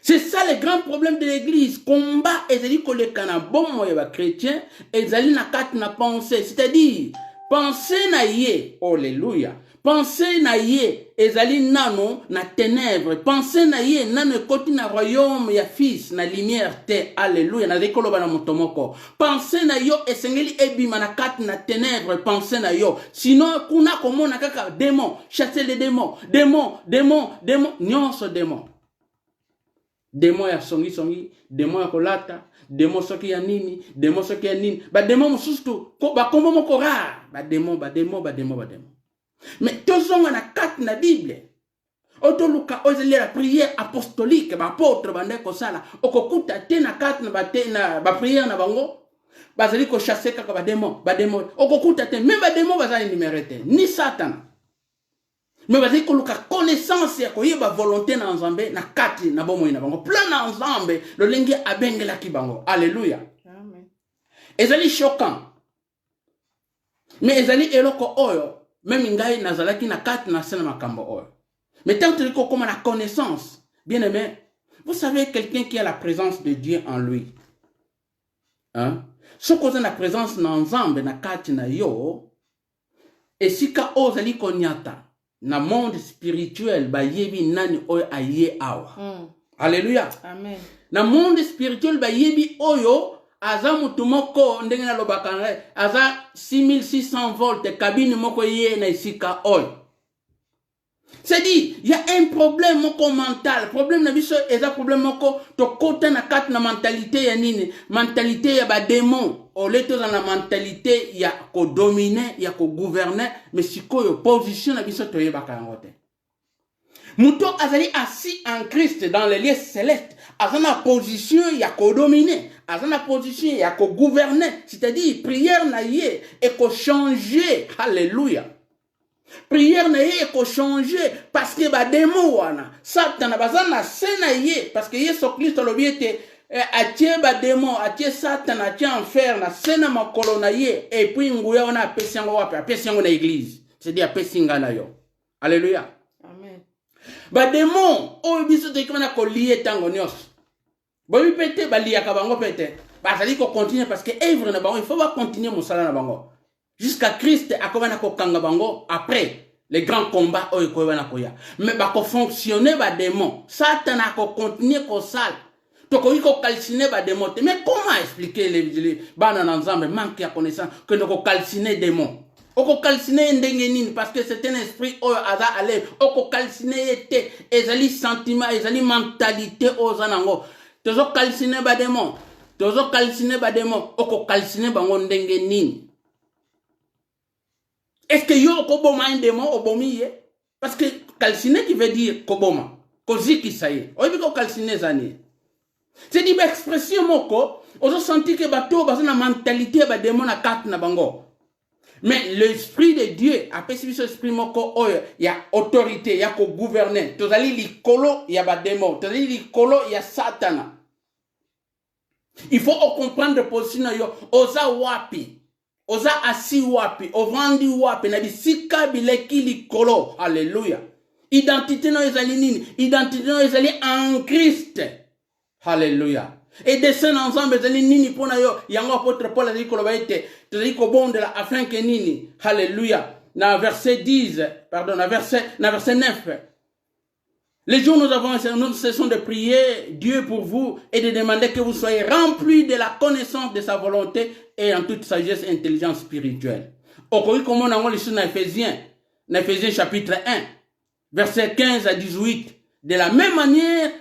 C'est ça le grand problème de l'église. Combat, ils ont dit que les Kanabons, les chrétiens, ils ont pensé. C'est-à-dire, pensez na ye, alléluia. Pensez na ye, ezali nano na ténèbres. Pensez na ye, nano koti na royaume ya fils na lumière te, alléluia. Na rekolo bana motomoko. Pensez na yo, esengeli ebima na kat na ténèbres. Pensez na yo. Sinon, kuna komona kaka démon, chasser les démons, démon, nyonso démon. Démon ya songi, démon ya kolata. Démon soki ya nini, ba démon mususu ba kombo moko rare, ba démon. Mais tozonga na kat na Bible. Otoluka ozeli la prière apostolique, ba apôtre bande ko sala, okokuta te na kat na ba prière na bango, bazali ko chasser kaka ba démon. Okokuta te même ba démon bazali numéroté, ni Satan. Mais vas-y que la connaissance ya koyeba volonté na nzambe na kati na bomo ina bango plan na nzambe le lenge abengela ki bango. Alléluia. Amen. Ezali choquant. Mais ezali eloko oyo même ngai nazalaki na kati na sena makambo oyo. Mais tant que comme la connaissance, bien aimé, vous savez quelqu'un qui a la présence de Dieu en lui. Hein? Ce qu'on a la présence na nzambe na kati na yo et si ka ozali konyata na monde spirituel ba yebi nani oyo aye awa. Alléluia. Amen. Na monde spirituel ba yebi oyo aza mutu moko ndenge na lobaka aza 6600 volts cabine moko ye na isika oyo. C'est-à-dire, il y a un problème moko mental. Problème na biso eza problème moko to kota na kat na mentalité ya nini? Mentalité ya ba démon. Au lieu de la mentalité, il y a qu'on dominer, il y a qu'on gouverner, mais si qu'on position na biso toye bakangote. Muto azali assis en Christ dans les lieux célestes. Azana position, il y a qu'on dominer. Azana position, il y a qu'on gouverner. C'est-à-dire, prière na yé et qu'on changer. Alléluia. prière na ye ko changer parce que ba démon wana Satan bazana sena ye parce que Yesu Kristo lobiete atie ba démon atie Satan atie enfer na sena makolo na ye et puis nguya wana apesi yango wapi apesi yango na église c'est dire apesi nga na yo. Alléluia. Amen. Ba démon o biso te kona ko lié tango nyos ba bi pété ba liya ka bango pété ba sali ko continuer parce que œuvre na bango il faut ba continuer musala na bango jusqu'à Christ akomana ko kanga bango après les grands combats o ko wana ko ya mais ba ko fonctionner ba démon Satan a ko continuer ko sale to ko iko calciner ba démon mais comment expliquer les bana ensemble manque ya connaissance que no ko calciner démon o ko calciner ndenge nini parce que c'est un esprit o aza aller o ko calciner était ezali sentiment ezali mentalité o zanango tozo calciner ba démon o ko calciner bango ndenge nini. Est-ce que yo koboma un démon obomiye? Parce que calciner qui veut dire koboma, kozi ki saye. Oyebi ko calciner zani. C'est dit expression moko, ozo senti que bato baza na mentalité ba démon na carte na bango. Mais l'esprit de Dieu a perçu ce esprit moko oyo ya autorité ya ko gouverner. Tozali likolo ya ba démon, tozali likolo ya Satana. Il faut comprendre position yo oza wapi. Oza asi wapi, ovandi wapi, na bisika bileki likolo. Alléluia. Identité no ezali nini? Identité no ezali en Christ. Alléluia. Et descend ensemble ezali nini pona yo. Yango apôtre Paul ezali koloba ete, tozali ko bondela afin que nini. Alléluia. Na verset 10, pardon, na verset 9. Les jours nous cessons de prier Dieu pour vous et de demander que vous soyez remplis de la connaissance de sa volonté et en toute sagesse et intelligence spirituelle. Okoki comme on a lu dans Ephésiens chapitre 1, verset 15 à 18. De la même manière,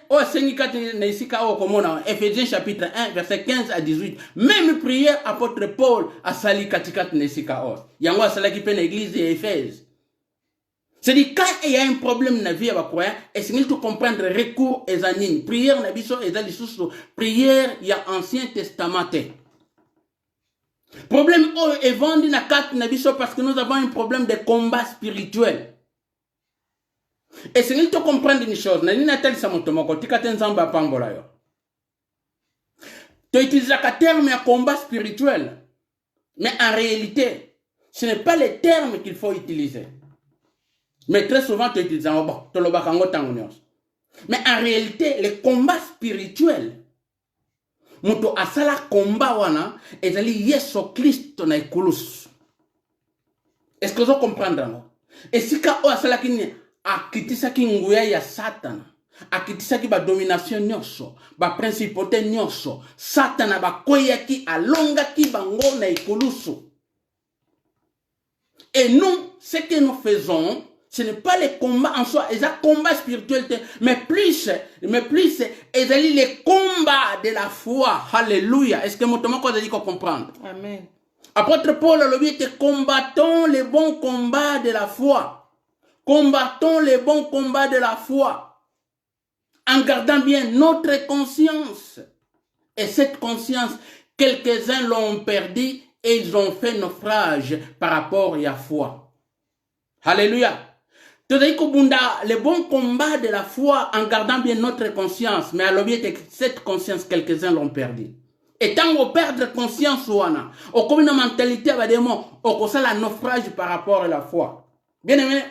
Ephésiens chapitre 1, verset 15 à 18. Même prière apôtre Paul a sali katikat nesika os. Yango a sali qui peut l'église d'Éphèse. C'est-à-dire, quand il y a un problème dans la vie, est-ce qu'il faut comprendre recours et anines? Prière, prière, il y a Ancien Testament. Problème est vendu dans la carte parce que nous avons un problème de combat spirituel. Et c'est qu'il faut comprendre une chose. Tu utilises le terme de combat spirituel. Mais en réalité, ce n'est pas le terme qu'il faut utiliser. Mais très souvent, tu utilises un mais en réalité, le combat spirituel, muto asala combat wana, ezali Yesu Kristo na ikulus. Est-ce que vous comprenez? Et si ka o asala kini akitisa ki nguya ya Satan, akitisa ki ba domination nyonso, ba principauté nyonso, Satan ba koya ki alonga ki bango na ikulusu. Et nous, ce que nous faisons, ce n'est pas les combats en soi, c'est un combat spirituel, mais plus, c'est les combats de la foi. Alléluia. Est-ce que mon Thomas a dit qu'on comprend? Amen. Apôtre Paul a dit combattons les bons combats de la foi. Combattons les bons combats de la foi. En gardant bien notre conscience. Et cette conscience, quelques-uns l'ont perdue et ils ont fait naufrage par rapport à la foi. Alléluia. Les bons combats de la foi en gardant bien notre conscience, mais à l'objet cette conscience, quelques-uns l'ont perdu. Et tant qu'on perd conscience, on comme une mentalité, on constate la naufrage par rapport à la foi. Bien aimé,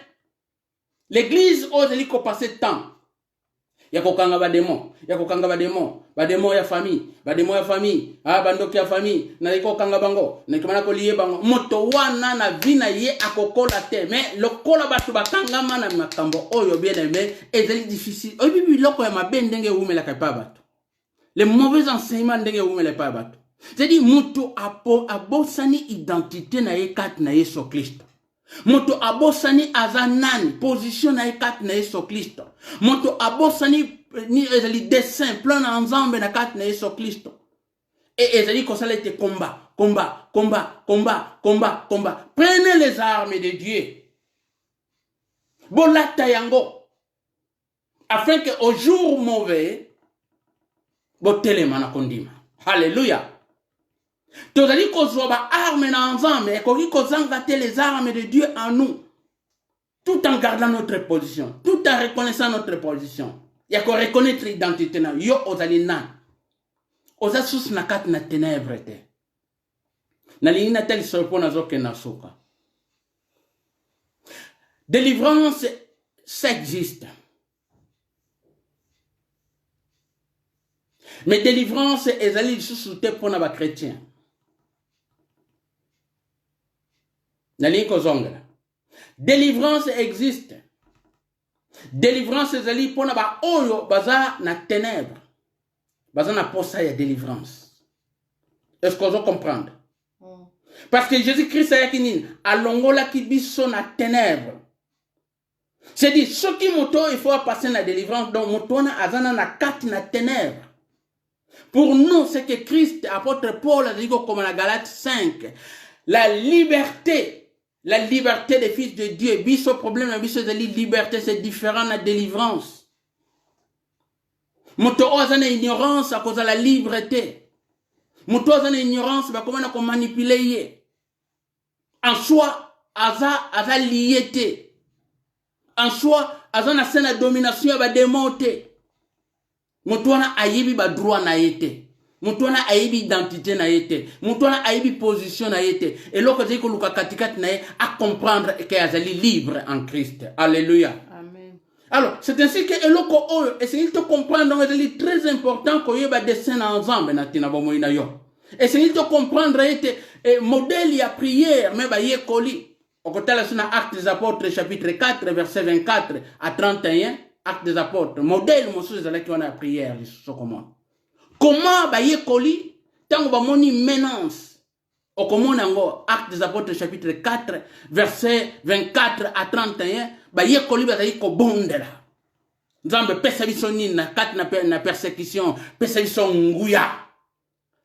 l'église ose passer de temps. Ya kokanga bademo, bademo ya famille, bandoki ya famille, na iko kanga bango, na kimana ko lié bango, moto wana na vina ye akokola te, mais lokola batu bakanga mana makambo oyo bien aimé, ezali difficile. Oyo bibi loko ya mabe ndenge umela kapa batu. Les mauvais enseignements ndenge umela pa batu. C'est-à-dire moto abosani identité na ye kat na Yesu Kristo. Moto abosani azanani position na ekat na Yesu Kristo. Moto abosani ni ezali dessin plan ensemble na kat na Yesu Kristo. Et ezali kosala te combat. Prenez les armes de Dieu. Bolata yango afin que au jour mauvais botelema na kondima. Alléluia. Tozali kozwa ba armes na ensemble et koki kozanga te les armes de Dieu en nous. tout en gardant notre position, tout en reconnaissant notre position. Il y a qu'on reconnaître l'identité. Yo ozali nan. Oza sous na kat na ténèbres te. Na lingina tel sorpo na zoke na soka. Délivrance, ça existe. Mais délivrance, ezali sous te pour na ba chrétien. Na linko zongela. Délivrance existe. Délivrance ezali pour na ba oyo baza na ténèbres. Baza na posa ya délivrance. Est-ce qu'on peut comprendre? Parce que Jésus-Christ a dit alongola ki biso na ténèbres. C'est-à-dire ce qui moto il faut passer na délivrance donc moto na azana na kat na ténèbres. Pour nous c'est que Christ apôtre Paul a dit comme la Galates 5 la liberté des fils de Dieu biso problème na biso de liberté c'est différent na délivrance. Moto azana ignorance à cause de la liberté. Moto azana ignorance ba comment on manipuler en soi aza lié en soi azana sena domination ba démonter. Moto na ayibi ba droit na yete. Moto na ayibi identité na yete. Moto na ayibi position na yete. Et loko ziko luka katikati na ye à comprendre que azali libre en Christ. Alléluia. Alors, c'est ainsi que eloko oyo, essayez de comprendre, donc c'est très important qu'on y ait des scènes ensemble, natina bomo ina yo. Essayez de comprendre, modèle ya prière, mais ba yé koli. Au côté là, sur Actes des Apôtres, chapitre 4, verset 24 à 31, Actes des Apôtres, modèle, monsieur, c'est là qu'on a prière, comment ba yé koli, tant ba moni menance. Au comment nango, Actes des Apôtres, chapitre 4, verset 24 à 31, ba ye koli ba yi ko bondela nzambe pesa biso nini na kat na persécution pesa biso nguya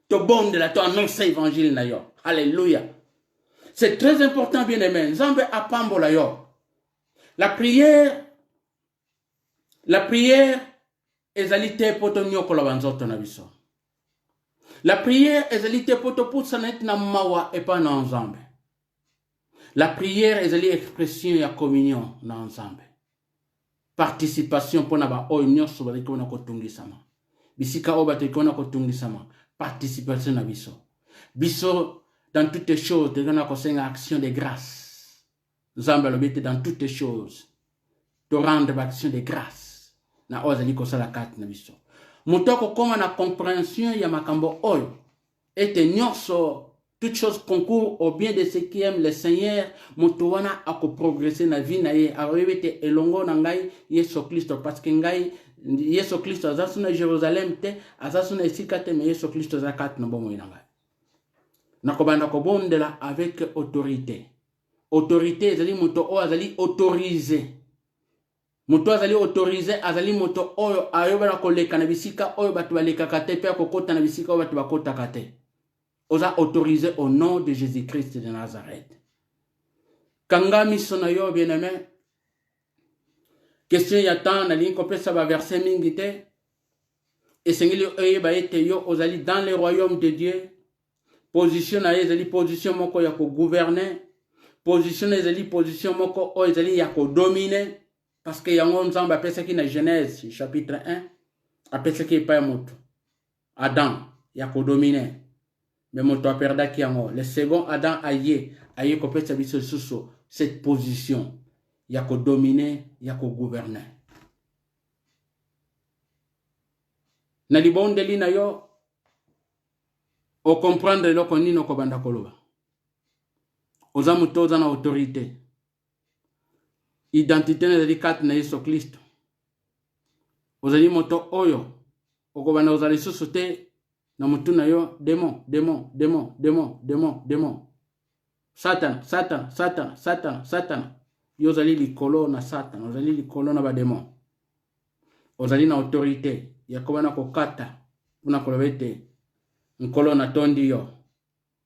to bondela to annoncer évangile na yo. Alléluia. C'est très important bien aimé nzambe apambola yo. La prière ezalite poto nyokola banzoto na biso. La prière ezalite poto putsa net na mawa et pas na nzambe. La prière est l'expression de la communion dans ensemble. Participation pour na oyo nyoso ba ko na kotungi sama. Bisika oba te ko na kotungi sama. Participation na biso. Biso dans toutes les choses, de na ko senga action de grâce. Nzambe lobete dans toutes les choses. To rendre action de grâce. Na ozali ko sala kat na biso. Mutoko koma na compréhension ya makambo oyo. Ete nyoso toute chose concourt au bien de ceux qui aiment le Seigneur, motowana a progresser na vie na ye, a revete elongo na ngai Yesu Kristo parce que ngai Yesu Kristo azasu na Jérusalem te, azasu na esika te mais Yesu Kristo zakat na bomo ina ngai. Na kobanda ko bondela avec autorité. Autorité ezali moto o azali autorisé. Moto azali autorisé azali moto oyo ayoba na koleka na bisika oyo batu baleka kate pe akokota na bisika oyo batu bakota kate. Osa autorisé au nom de Jésus-Christ de Nazareth. Kangami sonayo bien-aimé. Question yatan na ligne kopesa ba verset mingite. Et sengili oye ba ete yo ozali dans le royaume de Dieu. Position na ezali position moko ya ko gouverner. Position na ezali position moko o ezali ya ko dominer. Parce que yango nzamba pesa ki na Genèse chapitre 1. Apesa ki pa moto. Adam ya ko dominer. Mais mon toit perda qui en le second Adam aïe ko pesa biso suso cette position ya ko dominer ya ko gouverner na libondeli na yo o comprendre lo konino ko banda koloba oza mutoza na autorité identité na delicate na Yesu Kristo ozali moto oyo okobana ozali suso te na mutuna yo démon Satan yo zali likolo na Satan ozali likolo na ba démon ozali na autorité ya kobana kokata una kolobete nkolo na tondi yo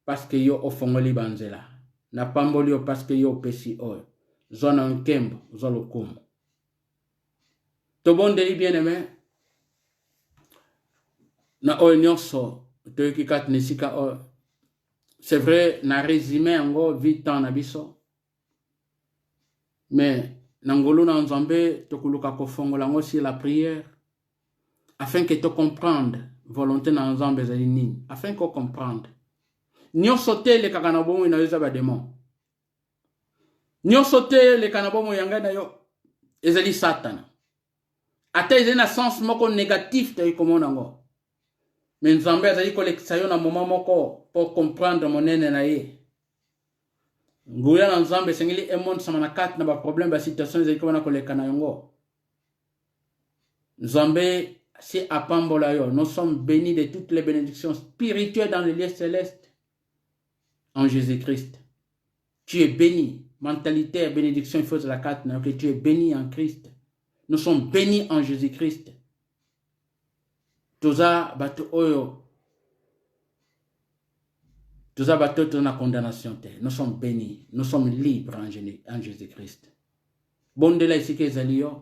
parce que yo ofongoli banzela na pamboli yo parce que yo pesi oyo zona nkembo zolo kumu to bonde bien aimé na oyo nyonso toyoki kati nesika oyo c'est vrai na résumé yango vite na biso mais nangolo na nzambe tokuluka kofongola ngosi la prière afin que tu comprendre volonté na nzambe ezali nini, afin que comprendre nyonso te elekaka na bomoi na yo eza bademon, nyonso te eleka na bomoi ya ngai na yo ezali satana, ata ezali na sens moko négatif toyi komona ngo, me nzambe azali kolekisa yo na moment moko pour comprendre monene na ye. Nguya na nzambe esengeli emonde sama na kati na baproblème basituation ezali komona koleka na yango. Nzambe si apambola yo, nous sommes bénis de toutes les bénédictions spirituelles dans le lieu céleste en Jésus-Christ. Tu es béni. Mentalité, bénédiction, il faut la carte, que tu es béni en Christ. Nous sommes bénis en Jésus-Christ. Toza batu oyo. Toza batu na condamnation. Nous sommes bénis. Nous sommes libres en Jésus-Christ. Bon de là ici que zalio.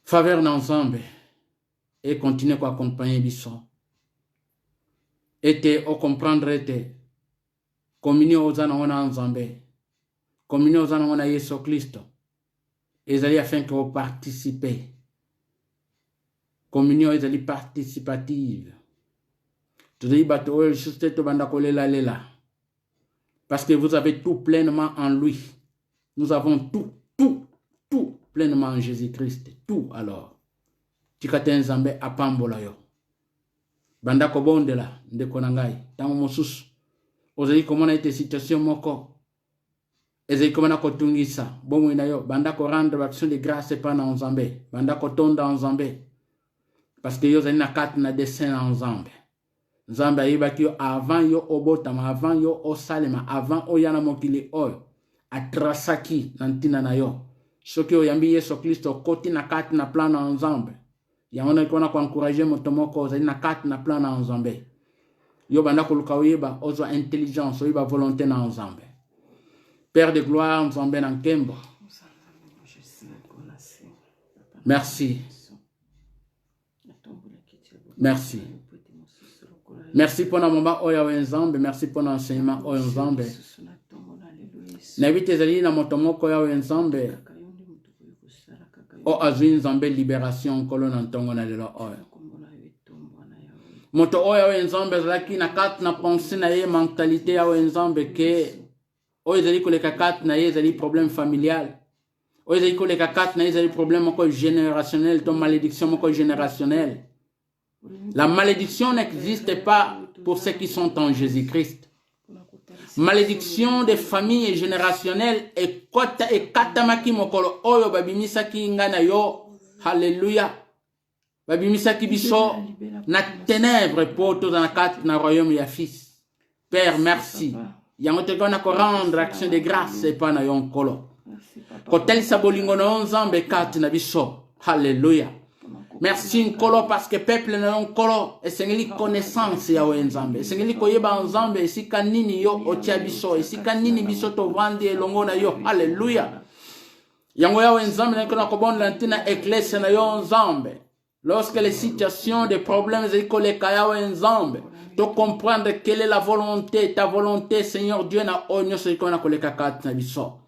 Faveur ensemble. Et continuez à accompagner Bisson. Et au comprendre te. Communion aux anons ensemble. Communion aux anons à Yesu Christ. Et allez afin que vous participez. Communion est participative. Parce que vous avez tout pleinement en lui. Nous avons tout pleinement en Jésus-Christ. Tout alors. Tikaten Zambé apambola yo. Banda ko bonde la ndeko nangai. Tango mosusu. Ozali komona ite situation moko. Ezali komona kotungisa. Bomo ina yo. Banda ko rendre action de grâce pa na Nzambe. Banda ko tonda Nzambe. Parce que yo zali na kati na dessin na Nzambe. Nzambe ayiba ki yo avant yo obotama, avant yo osalema, avant oyana mokili oyo. Atrasaki nantina na yo. Soki oyambi Yesu Kristo koti na kati na plan na Nzambe. Yangona kona kwa encourager motomoko zali na kati na plan na Nzambe. Yo banda koluka oyeba ozo intelligence oyeba volonté na Nzambe. Père de gloire Nzambe na nkembo. Merci. Merci. Merci pour le moment oya Nzambe, merci pour l'enseignement oya Nzambe. Na vite zali na motomoko oya Nzambe. O azwi Nzambe libération kolo na ntongo na lelo oyo. Moto oyo Nzambe zalaki na kati na pensée na ye mentalité ya Nzambe ke oyo zali koleka kati na ye zali problème familial. Oyo zali koleka kati na ye zali problème moko générationnel, to malédiction moko générationnelle. La malédiction n'existe pas pour ceux qui sont en Jésus-Christ. Malédiction des familles générationnelles et katamaki mokolo oyo babimisaki ngana yo. Alléluia. Babimisaki biso na ténèbres pour tous dans la carte na royaume ya fils. Père, merci. Yango te kona ko rendre action de grâce et pas na yon kolo. Kotel sabolingo na Nzambe kati na biso. Alléluia. Merci Nkolo parce que peuple na Nkolo esengeli connaissance ya Nzambe. Esengeli koyeba Nzambe esika nini yo otia biso, esika nini biso to vandi elongo na yo. Alléluia. Yango ya Nzambe na kona kobonda ntina église na yo Nzambe. Lorsque les situations, des problèmes ékoleka ya Nzambe, to comprendre quelle est la volonté, ta volonté Seigneur Dieu na onyo se kona koleka kat na biso.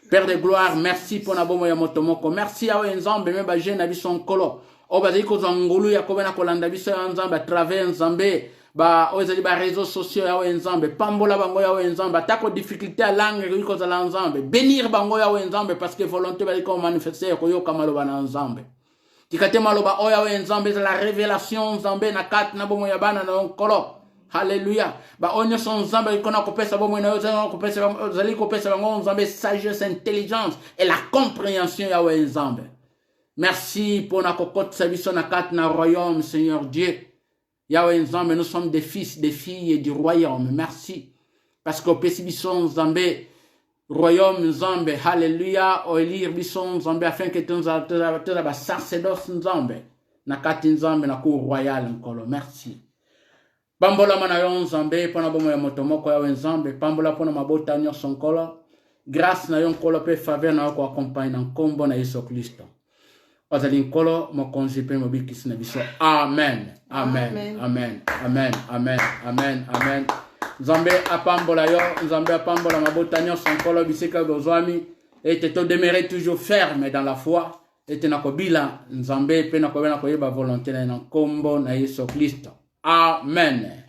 Père de gloire, merci pour na bomo ya motomoko. Merci ya Nzambe me ba je na biso Nkolo. O ba ziko zangulu ya kobena kolanda biso ya Nzambe à travers Nzambe ba ozali ba réseaux sociaux ya Nzambe pambola bango ya Nzambe atako difficulté à langue ko za Nzambe bénir bango ya Nzambe parce que volonté ba ko manifester ko yo kamaloba na Nzambe tikate maloba oya Nzambe za la révélation Nzambe na kat na bomo ya bana na Nkolo. Alléluia. Ba onyo son Nzambe ko na kopesa bomo na yo za ko pesa zali ko pesa bango Nzambe sagesse, intelligence et la compréhension ya Nzambe. Merci pour la cocotte service na kat na royaume, Seigneur Dieu. Yahweh Nzambe, nous sommes des fils, des filles du royaume. Merci. Parce qu'au péci bison Nzambe, royaume Nzambe, alléluia, au élire bison Nzambe, afin que tu nous aies sacerdoce Nzambe, na kat Nzambe, na cour royale Nkolo. Merci. Pambola manayon Nzambe, pona bomo ya motomoko ya Nzambe, pambola pona mabota nyonso Nkolo. Grâce na yon Nkolo pe faveur na ko accompagne na nkombo na Yesu Kristo. Ozali Nkolo mokonzi pe mobikisi na biso. Amen. Amen. Amen. Amen. Amen. Amen. Amen. Nzambe apambola yo, Nzambe apambola mabota nyonso Nkolo bisika bozwami. et te demeurer toujours ferme dans la foi et te nakobila nzambe pe nakobela koyeba volonté na kombo na Yesu Kristo. Amen.